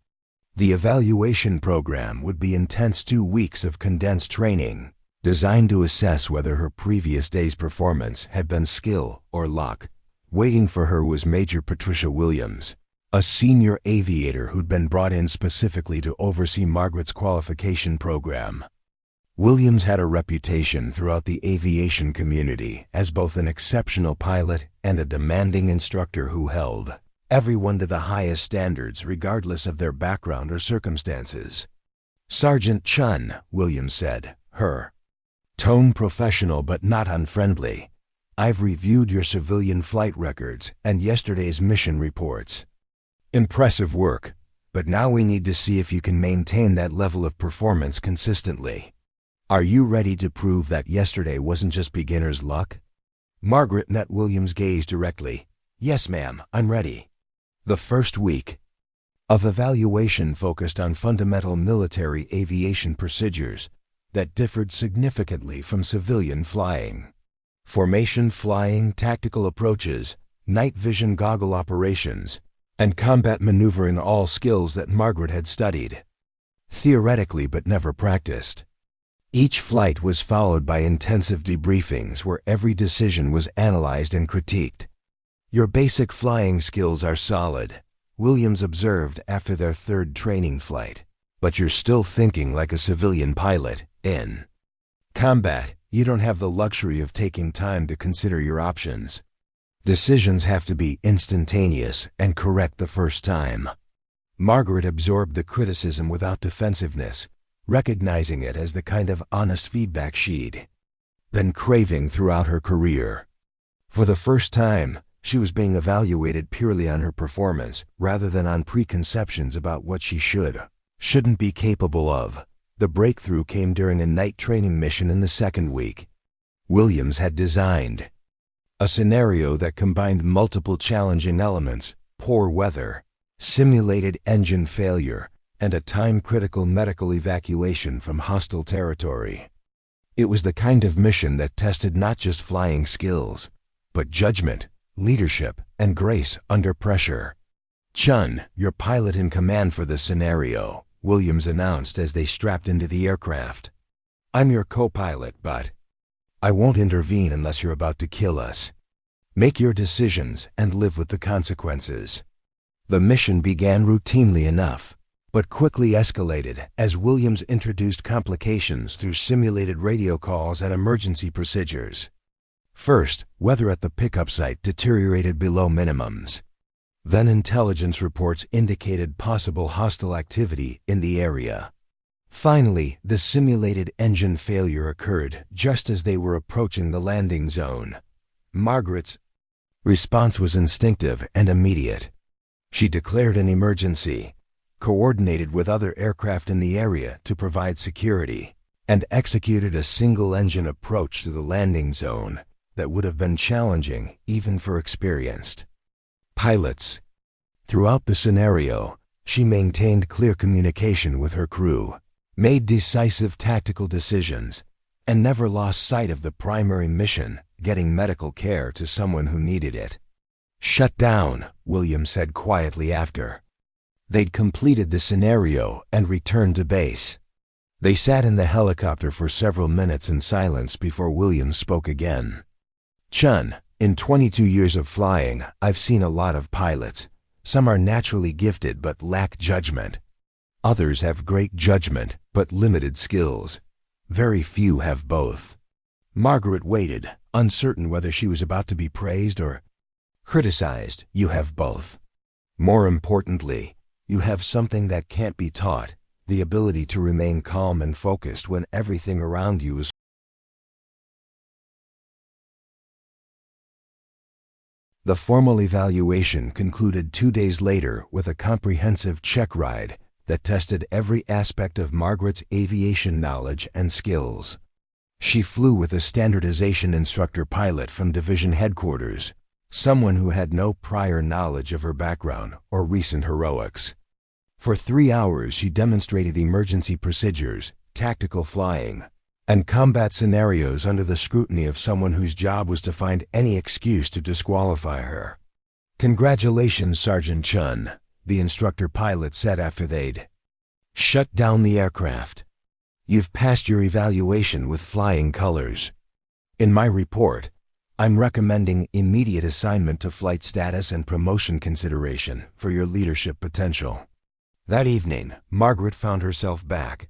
The evaluation program would be intense 2 weeks of condensed training, designed to assess whether her previous day's performance had been skill or luck. Waiting for her was Major Patricia Williams, a senior aviator who'd been brought in specifically to oversee Margaret's qualification program. Williams had a reputation throughout the aviation community as both an exceptional pilot and a demanding instructor who held everyone to the highest standards regardless of their background or circumstances. "Sergeant Chen," Williams said, her tone professional but not unfriendly, "I've reviewed your civilian flight records and yesterday's mission reports. Impressive work, but now we need to see if you can maintain that level of performance consistently. Are you ready to prove that yesterday wasn't just beginner's luck?" Margaret met Williams' gaze directly. "Yes, ma'am, I'm ready." The first week of evaluation focused on fundamental military aviation procedures, that differed significantly from civilian flying. Formation flying, tactical approaches, night vision goggle operations, and combat maneuvering, all skills that Margaret had studied theoretically but never practiced. Each flight was followed by intensive debriefings where every decision was analyzed and critiqued. "Your basic flying skills are solid," Williams observed after their third training flight, "but you're still thinking like a civilian pilot. In combat, you don't have the luxury of taking time to consider your options. Decisions have to be instantaneous and correct the first time." Margaret absorbed the criticism without defensiveness, recognizing it as the kind of honest feedback she'd been craving throughout her career. For the first time, she was being evaluated purely on her performance rather than on preconceptions about what she shouldn't be capable of. The breakthrough came during a night training mission in the second week. Williams had designed a scenario that combined multiple challenging elements: poor weather, simulated engine failure, and a time-critical medical evacuation from hostile territory. It was the kind of mission that tested not just flying skills, but judgment, leadership, and grace under pressure. "Chen, your pilot in command for this scenario," Williams announced as they strapped into the aircraft. "I'm your co-pilot, but I won't intervene unless you're about to kill us. Make your decisions and live with the consequences." The mission began routinely enough, but quickly escalated as Williams introduced complications through simulated radio calls and emergency procedures. First, weather at the pickup site deteriorated below minimums. Then intelligence reports indicated possible hostile activity in the area. Finally, the simulated engine failure occurred just as they were approaching the landing zone. Margaret's response was instinctive and immediate. She declared an emergency, coordinated with other aircraft in the area to provide security, and executed a single-engine approach to the landing zone that would have been challenging even for experienced pilots. Throughout the scenario, she maintained clear communication with her crew, made decisive tactical decisions, and never lost sight of the primary mission: getting medical care to someone who needed it. "Shut down," Williams said quietly after they'd completed the scenario and returned to base. They sat in the helicopter for several minutes in silence before Williams spoke again. "Chen, in 22 years of flying, I've seen a lot of pilots. Some are naturally gifted but lack judgment. Others have great judgment but limited skills. Very few have both." Margaret waited, uncertain whether she was about to be praised or criticized. "You have both. More importantly, you have something that can't be taught: the ability to remain calm and focused when everything around you is." The formal evaluation concluded 2 days later with a comprehensive check ride that tested every aspect of Margaret's aviation knowledge and skills. She flew with a standardization instructor pilot from division headquarters, someone who had no prior knowledge of her background or recent heroics. For 3 hours she demonstrated emergency procedures, tactical flying, and combat scenarios under the scrutiny of someone whose job was to find any excuse to disqualify her. "Congratulations, Sergeant Chen," the instructor pilot said after they'd shut down the aircraft. "You've passed your evaluation with flying colors. In my report, I'm recommending immediate assignment to flight status and promotion consideration for your leadership potential." That evening, Margaret found herself back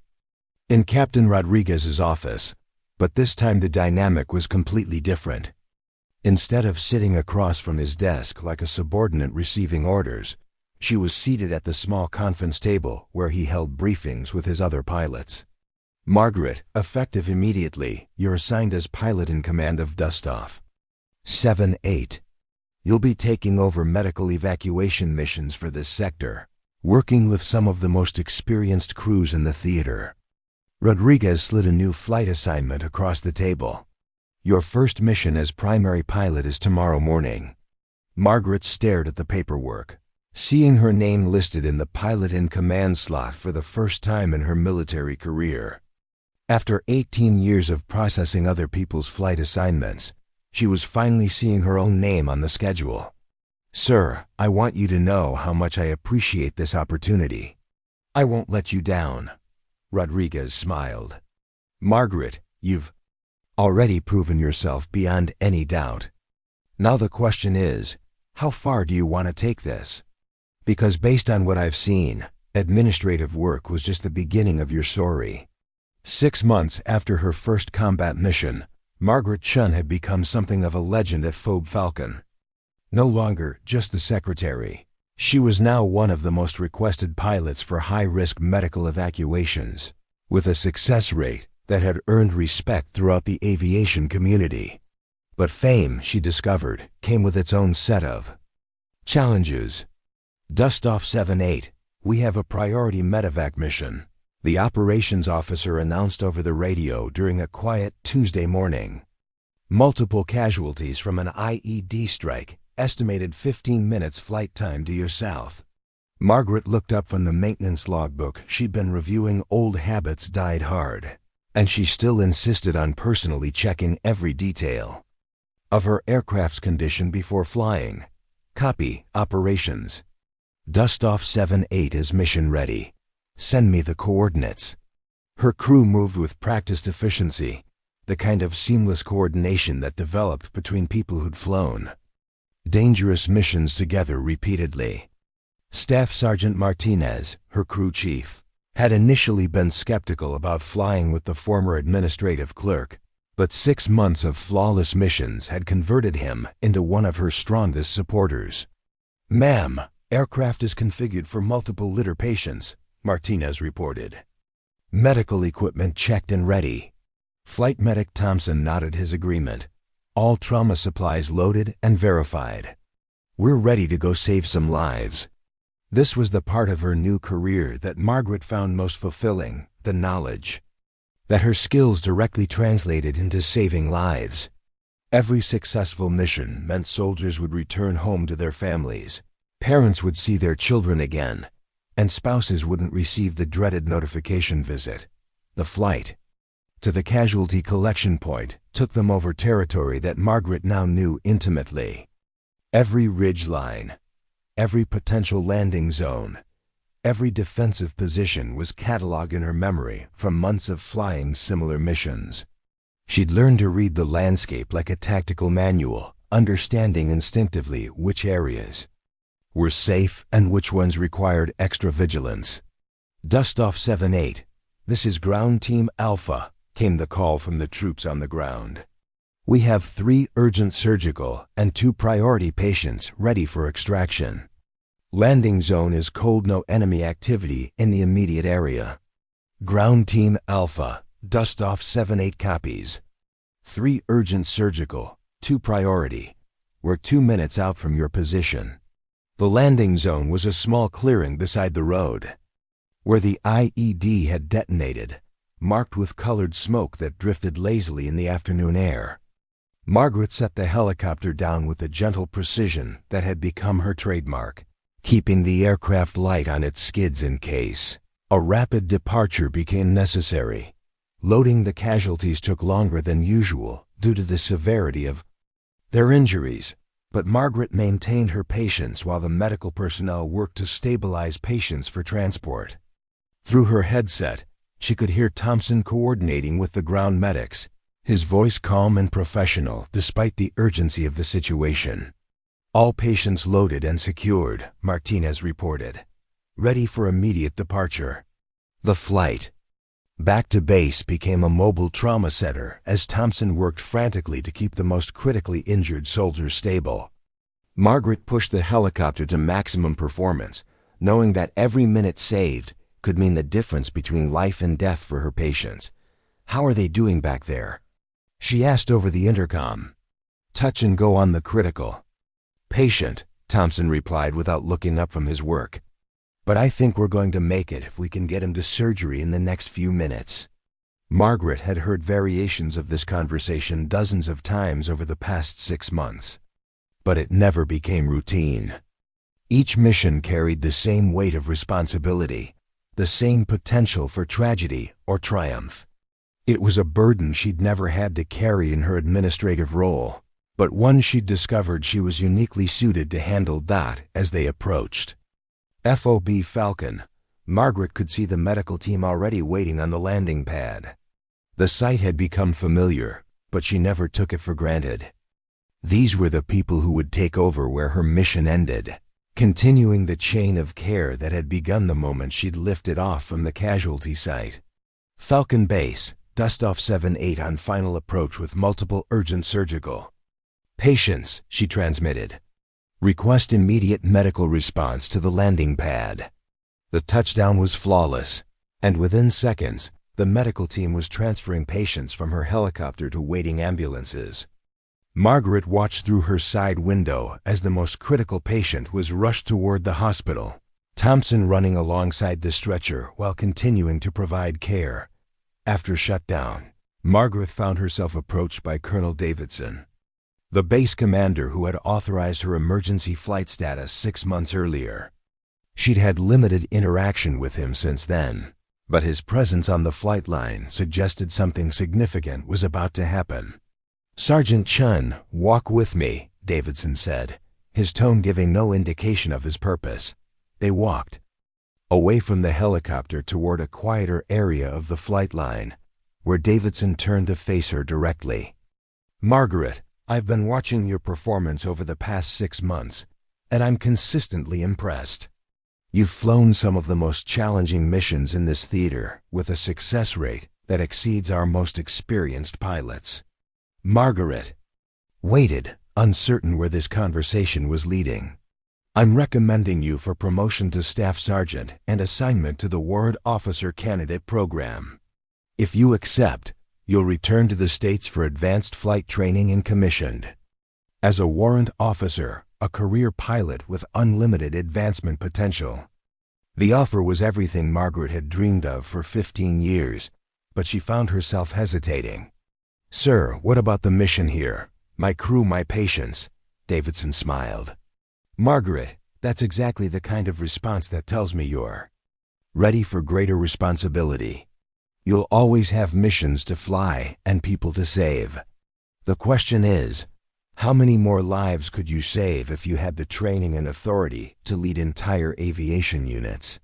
in Captain Rodriguez's office, but this time the dynamic was completely different. Instead of sitting across from his desk like a subordinate receiving orders, she was seated at the small conference table where he held briefings with his other pilots. "Margaret, effective immediately, you're assigned as pilot in command of Dustoff 7-8. You'll be taking over medical evacuation missions for this sector, working with some of the most experienced crews in the theater." Rodriguez slid a new flight assignment across the table. "Your first mission as primary pilot is tomorrow morning." Margaret stared at the paperwork, seeing her name listed in the pilot in command slot for the first time in her military career. After 18 years of processing other people's flight assignments, she was finally seeing her own name on the schedule. "Sir, I want you to know how much I appreciate this opportunity. I won't let you down." Rodriguez smiled. "Margaret, you've already proven yourself beyond any doubt. Now the question is, how far do you want to take this? Because based on what I've seen, administrative work was just the beginning of your story." 6 months after her first combat mission, Margaret Chen had become something of a legend at Forward Falcon. No longer just the secretary, she was now one of the most requested pilots for high-risk medical evacuations, with a success rate that had earned respect throughout the aviation community. But fame, she discovered, came with its own set of challenges. "Dustoff 7-8, we have a priority medevac mission," the operations officer announced over the radio during a quiet Tuesday morning. "Multiple casualties from an IED strike, estimated 15 minutes flight time to your south." Margaret looked up from the maintenance logbook. She'd been reviewing. Old habits died hard, and she still insisted on personally checking every detail of her aircraft's condition before flying. "Copy, operations. Dustoff 7-8 is mission ready. Send me the coordinates." Her crew moved with practiced efficiency, the kind of seamless coordination that developed between people who'd flown dangerous missions together repeatedly. Staff Sergeant Martinez, her crew chief, had initially been skeptical about flying with the former administrative clerk, but 6 months of flawless missions had converted him into one of her strongest supporters. "Ma'am, aircraft is configured for multiple litter patients," Martinez reported. "Medical equipment checked and ready." Flight medic Thompson nodded his agreement. "All trauma supplies loaded and verified. We're ready to go save some lives." This was the part of her new career that Margaret found most fulfilling, the knowledge that her skills directly translated into saving lives. Every successful mission meant soldiers would return home to their families, parents would see their children again, and spouses wouldn't receive the dreaded notification visit. The flight to the casualty collection point took them over territory that Margaret now knew intimately. Every ridge line, every potential landing zone, every defensive position was cataloged in her memory from months of flying similar missions. She'd learned to read the landscape like a tactical manual, understanding instinctively which areas were safe and which ones required extra vigilance. "Dustoff 7-8, this is Ground Team Alpha," came the call from the troops on the ground. "We have 3 urgent surgical and 2 priority patients ready for extraction. Landing zone is cold, no enemy activity in the immediate area." "Ground Team Alpha, Dustoff 7-8 copies. 3 urgent surgical, 2 priority. We're 2 minutes out from your position." The landing zone was a small clearing beside the road, where the IED had detonated, marked with colored smoke that drifted lazily in the afternoon air. Margaret set the helicopter down with the gentle precision that had become her trademark, keeping the aircraft light on its skids in case a rapid departure became necessary. Loading the casualties took longer than usual due to the severity of their injuries, but Margaret maintained her patience while the medical personnel worked to stabilize patients for transport. Through her headset, she could hear Thompson coordinating with the ground medics, his voice calm and professional despite the urgency of the situation. "All patients loaded and secured," Martinez reported, "ready for immediate departure." The flight back to base became a mobile trauma center as Thompson worked frantically to keep the most critically injured soldiers stable. Margaret pushed the helicopter to maximum performance, knowing that every minute saved could mean the difference between life and death for her patients. "How are they doing back there?" she asked over the intercom. "Touch and go on the critical." "Patient," Thompson replied without looking up from his work. "But I think we're going to make it if we can get him to surgery in the next few minutes." Margaret had heard variations of this conversation dozens of times over the past 6 months, but it never became routine. Each mission carried the same weight of responsibility, the same potential for tragedy or triumph. It was a burden she'd never had to carry in her administrative role, but one she'd discovered she was uniquely suited to handle. As they approached FOB Falcon, Margaret could see the medical team already waiting on the landing pad. The sight had become familiar, but she never took it for granted. These were the people who would take over where her mission ended, continuing the chain of care that had begun the moment she'd lifted off from the casualty site. Falcon Base, Dustoff 7-8 on final approach with multiple urgent surgical patients, she transmitted. Request immediate medical response to the landing pad. The touchdown was flawless, and within seconds, the medical team was transferring patients from her helicopter to waiting ambulances. Margaret watched through her side window as the most critical patient was rushed toward the hospital, Thompson running alongside the stretcher while continuing to provide care. After shutdown, Margaret found herself approached by Colonel Davidson, the base commander who had authorized her emergency flight status 6 months earlier. She'd had limited interaction with him since then, but his presence on the flight line suggested something significant was about to happen. "Sergeant Chen, walk with me," Davidson said, his tone giving no indication of his purpose. They walked away from the helicopter toward a quieter area of the flight line, where Davidson turned to face her directly. "Margaret, I've been watching your performance over the past 6 months, and I'm consistently impressed. You've flown some of the most challenging missions in this theater with a success rate that exceeds our most experienced pilots." Margaret waited, uncertain where this conversation was leading. "I'm recommending you for promotion to Staff Sergeant and assignment to the Warrant Officer Candidate Program. If you accept, you'll return to the States for advanced flight training and commissioned as a warrant officer, a career pilot with unlimited advancement potential." The offer was everything Margaret had dreamed of for 15 years, but she found herself hesitating. "Sir, what about the mission here? My crew, my patients?" Davidson smiled. "Margaret, that's exactly the kind of response that tells me you're ready for greater responsibility. You'll always have missions to fly and people to save. The question is, how many more lives could you save if you had the training and authority to lead entire aviation units?"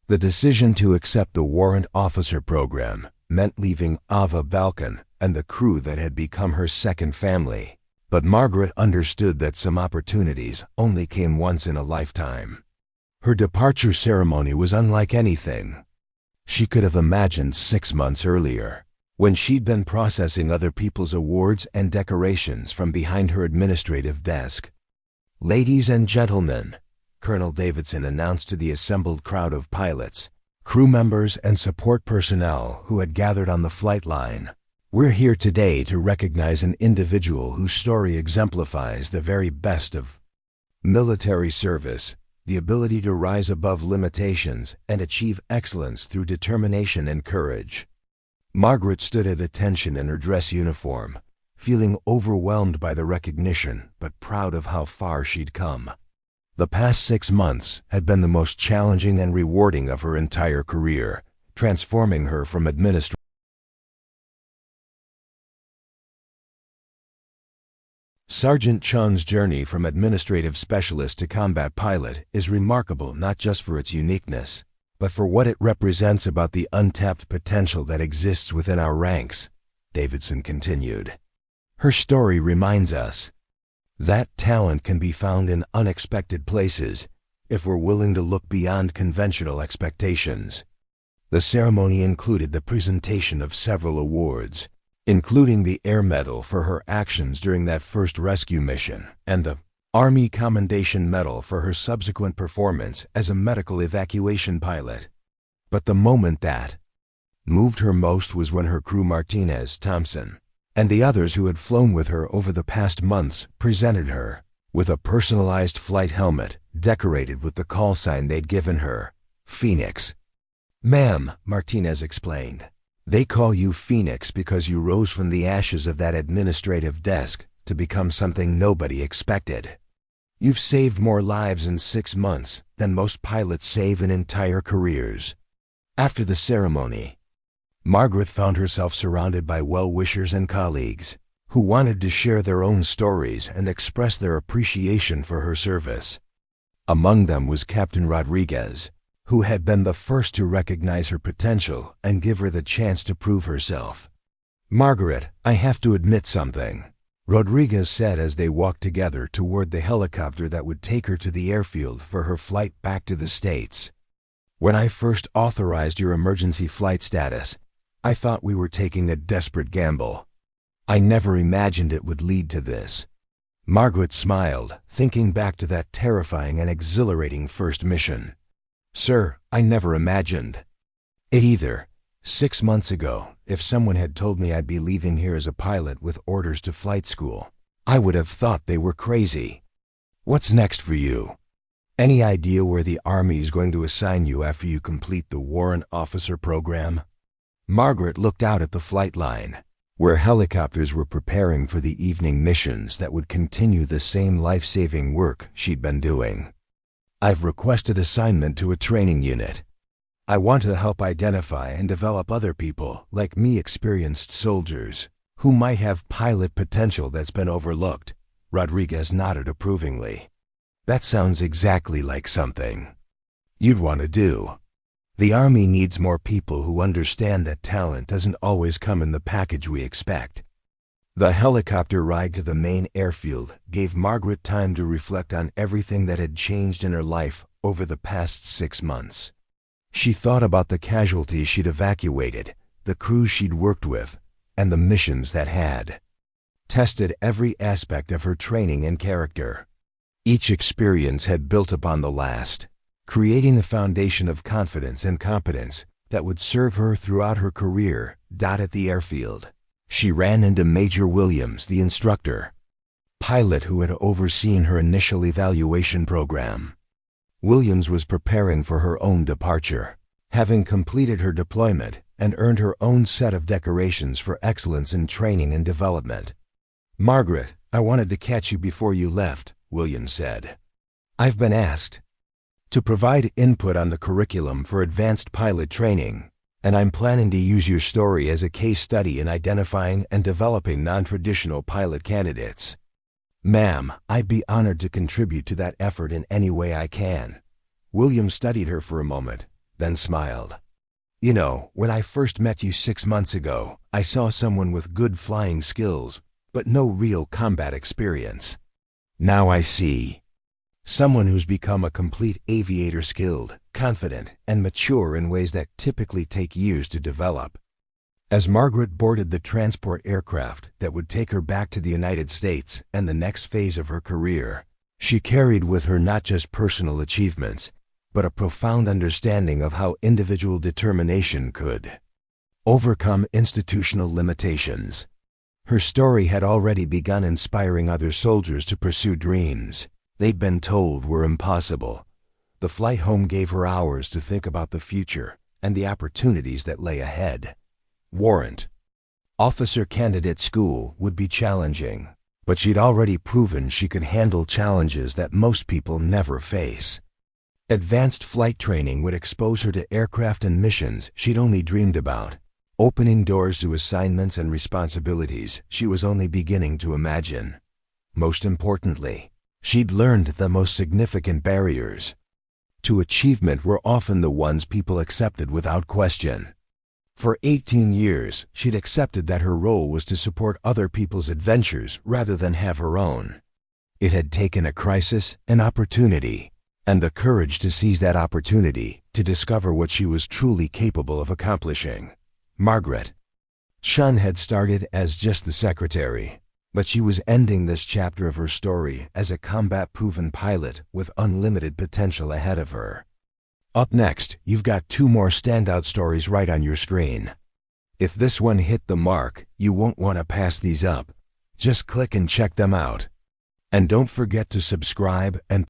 The decision to accept the Warrant Officer Program meant leaving Ava Balkan and the crew that had become her second family. But Margaret understood that some opportunities only came once in a lifetime. Her departure ceremony was unlike anything she could have imagined 6 months earlier, when she'd been processing other people's awards and decorations from behind her administrative desk. "Ladies and gentlemen," Colonel Davidson announced to the assembled crowd of pilots, crew members, and support personnel who had gathered on the flight line, "we're here today to recognize an individual whose story exemplifies the very best of military service, the ability to rise above limitations and achieve excellence through determination and courage." Margaret stood at attention in her dress uniform, feeling overwhelmed by the recognition but proud of how far she'd come. The past 6 months had been the most challenging and rewarding of her entire career, transforming her from Sergeant Chen's journey from administrative specialist to combat pilot is remarkable not just for its uniqueness, but for what it represents about the untapped potential that exists within our ranks, Davidson continued. Her story reminds us that talent can be found in unexpected places if we're willing to look beyond conventional expectations. The ceremony included the presentation of several awards, including the Air Medal for her actions during that first rescue mission and the Army Commendation Medal for her subsequent performance as a medical evacuation pilot. But the moment that moved her most was when her crew Martinez, Thompson, and the others who had flown with her over the past months presented her with a personalized flight helmet decorated with the call sign they'd given her, Phoenix. "Ma'am," Martinez explained, "they call you Phoenix because you rose from the ashes of that administrative desk to become something nobody expected. You've saved more lives in 6 months than most pilots save in entire careers." After the ceremony, Margaret found herself surrounded by well-wishers and colleagues who wanted to share their own stories and express their appreciation for her service. Among them was Captain Rodriguez, who had been the first to recognize her potential and give her the chance to prove herself. "Margaret, I have to admit something," Rodriguez said as they walked together toward the helicopter that would take her to the airfield for her flight back to the States. "When I first authorized your emergency flight status, I thought we were taking a desperate gamble. I never imagined it would lead to this." Margaret smiled, thinking back to that terrifying and exhilarating first mission. "Sir, I never imagined it either. 6 months ago, if someone had told me I'd be leaving here as a pilot with orders to flight school, I would have thought they were crazy. What's next for you? Any idea where the Army is going to assign you after you complete the Warrant Officer program?" Margaret looked out at the flight line, where helicopters were preparing for the evening missions that would continue the same life-saving work she'd been doing. "I've requested assignment to a training unit. I want to help identify and develop other people like me, experienced soldiers, who might have pilot potential that's been overlooked." Rodriguez nodded approvingly. "That sounds exactly like something you'd want to do. The Army needs more people who understand that talent doesn't always come in the package we expect." The helicopter ride to the main airfield gave Margaret time to reflect on everything that had changed in her life over the past 6 months. She thought about the casualties she'd evacuated, the crews she'd worked with, and the missions that had tested every aspect of her training and character. Each experience had built upon the last, creating a foundation of confidence and competence that would serve her throughout her career. At the airfield, she ran into Major Williams, the instructor pilot who had overseen her initial evaluation program. Williams was preparing for her own departure, having completed her deployment and earned her own set of decorations for excellence in training and development. "Margaret, I wanted to catch you before you left," Williams said. "I've been asked to provide input on the curriculum for advanced pilot training, and I'm planning to use your story as a case study in identifying and developing non-traditional pilot candidates. Ma'am, I'd be honored to contribute to that effort in any way I can." Williams studied her for a moment, then smiled. "You know, when I first met you 6 months ago, I saw someone with good flying skills, but no real combat experience. Now I see someone who's become a complete aviator, skilled, confident, and mature in ways that typically take years to develop." As Margaret boarded the transport aircraft that would take her back to the United States and the next phase of her career, she carried with her not just personal achievements, but a profound understanding of how individual determination could overcome institutional limitations. Her story had already begun inspiring other soldiers to pursue dreams they'd been told were impossible. The flight home gave her hours to think about the future and the opportunities that lay ahead. Warrant Officer Candidate School would be challenging, but she'd already proven she could handle challenges that most people never face. Advanced flight training would expose her to aircraft and missions she'd only dreamed about, opening doors to assignments and responsibilities she was only beginning to imagine. Most importantly, she'd learned the most significant barriers to achievement were often the ones people accepted without question. For 18 years, she'd accepted that her role was to support other people's adventures rather than have her own. It had taken a crisis, an opportunity, and the courage to seize that opportunity to discover what she was truly capable of accomplishing. Margaret Chen had started as just the secretary, but she was ending this chapter of her story as a combat-proven pilot with unlimited potential ahead of her. Up next, you've got 2 more standout stories right on your screen. If this one hit the mark, you won't want to pass these up. Just click and check them out. And don't forget to subscribe and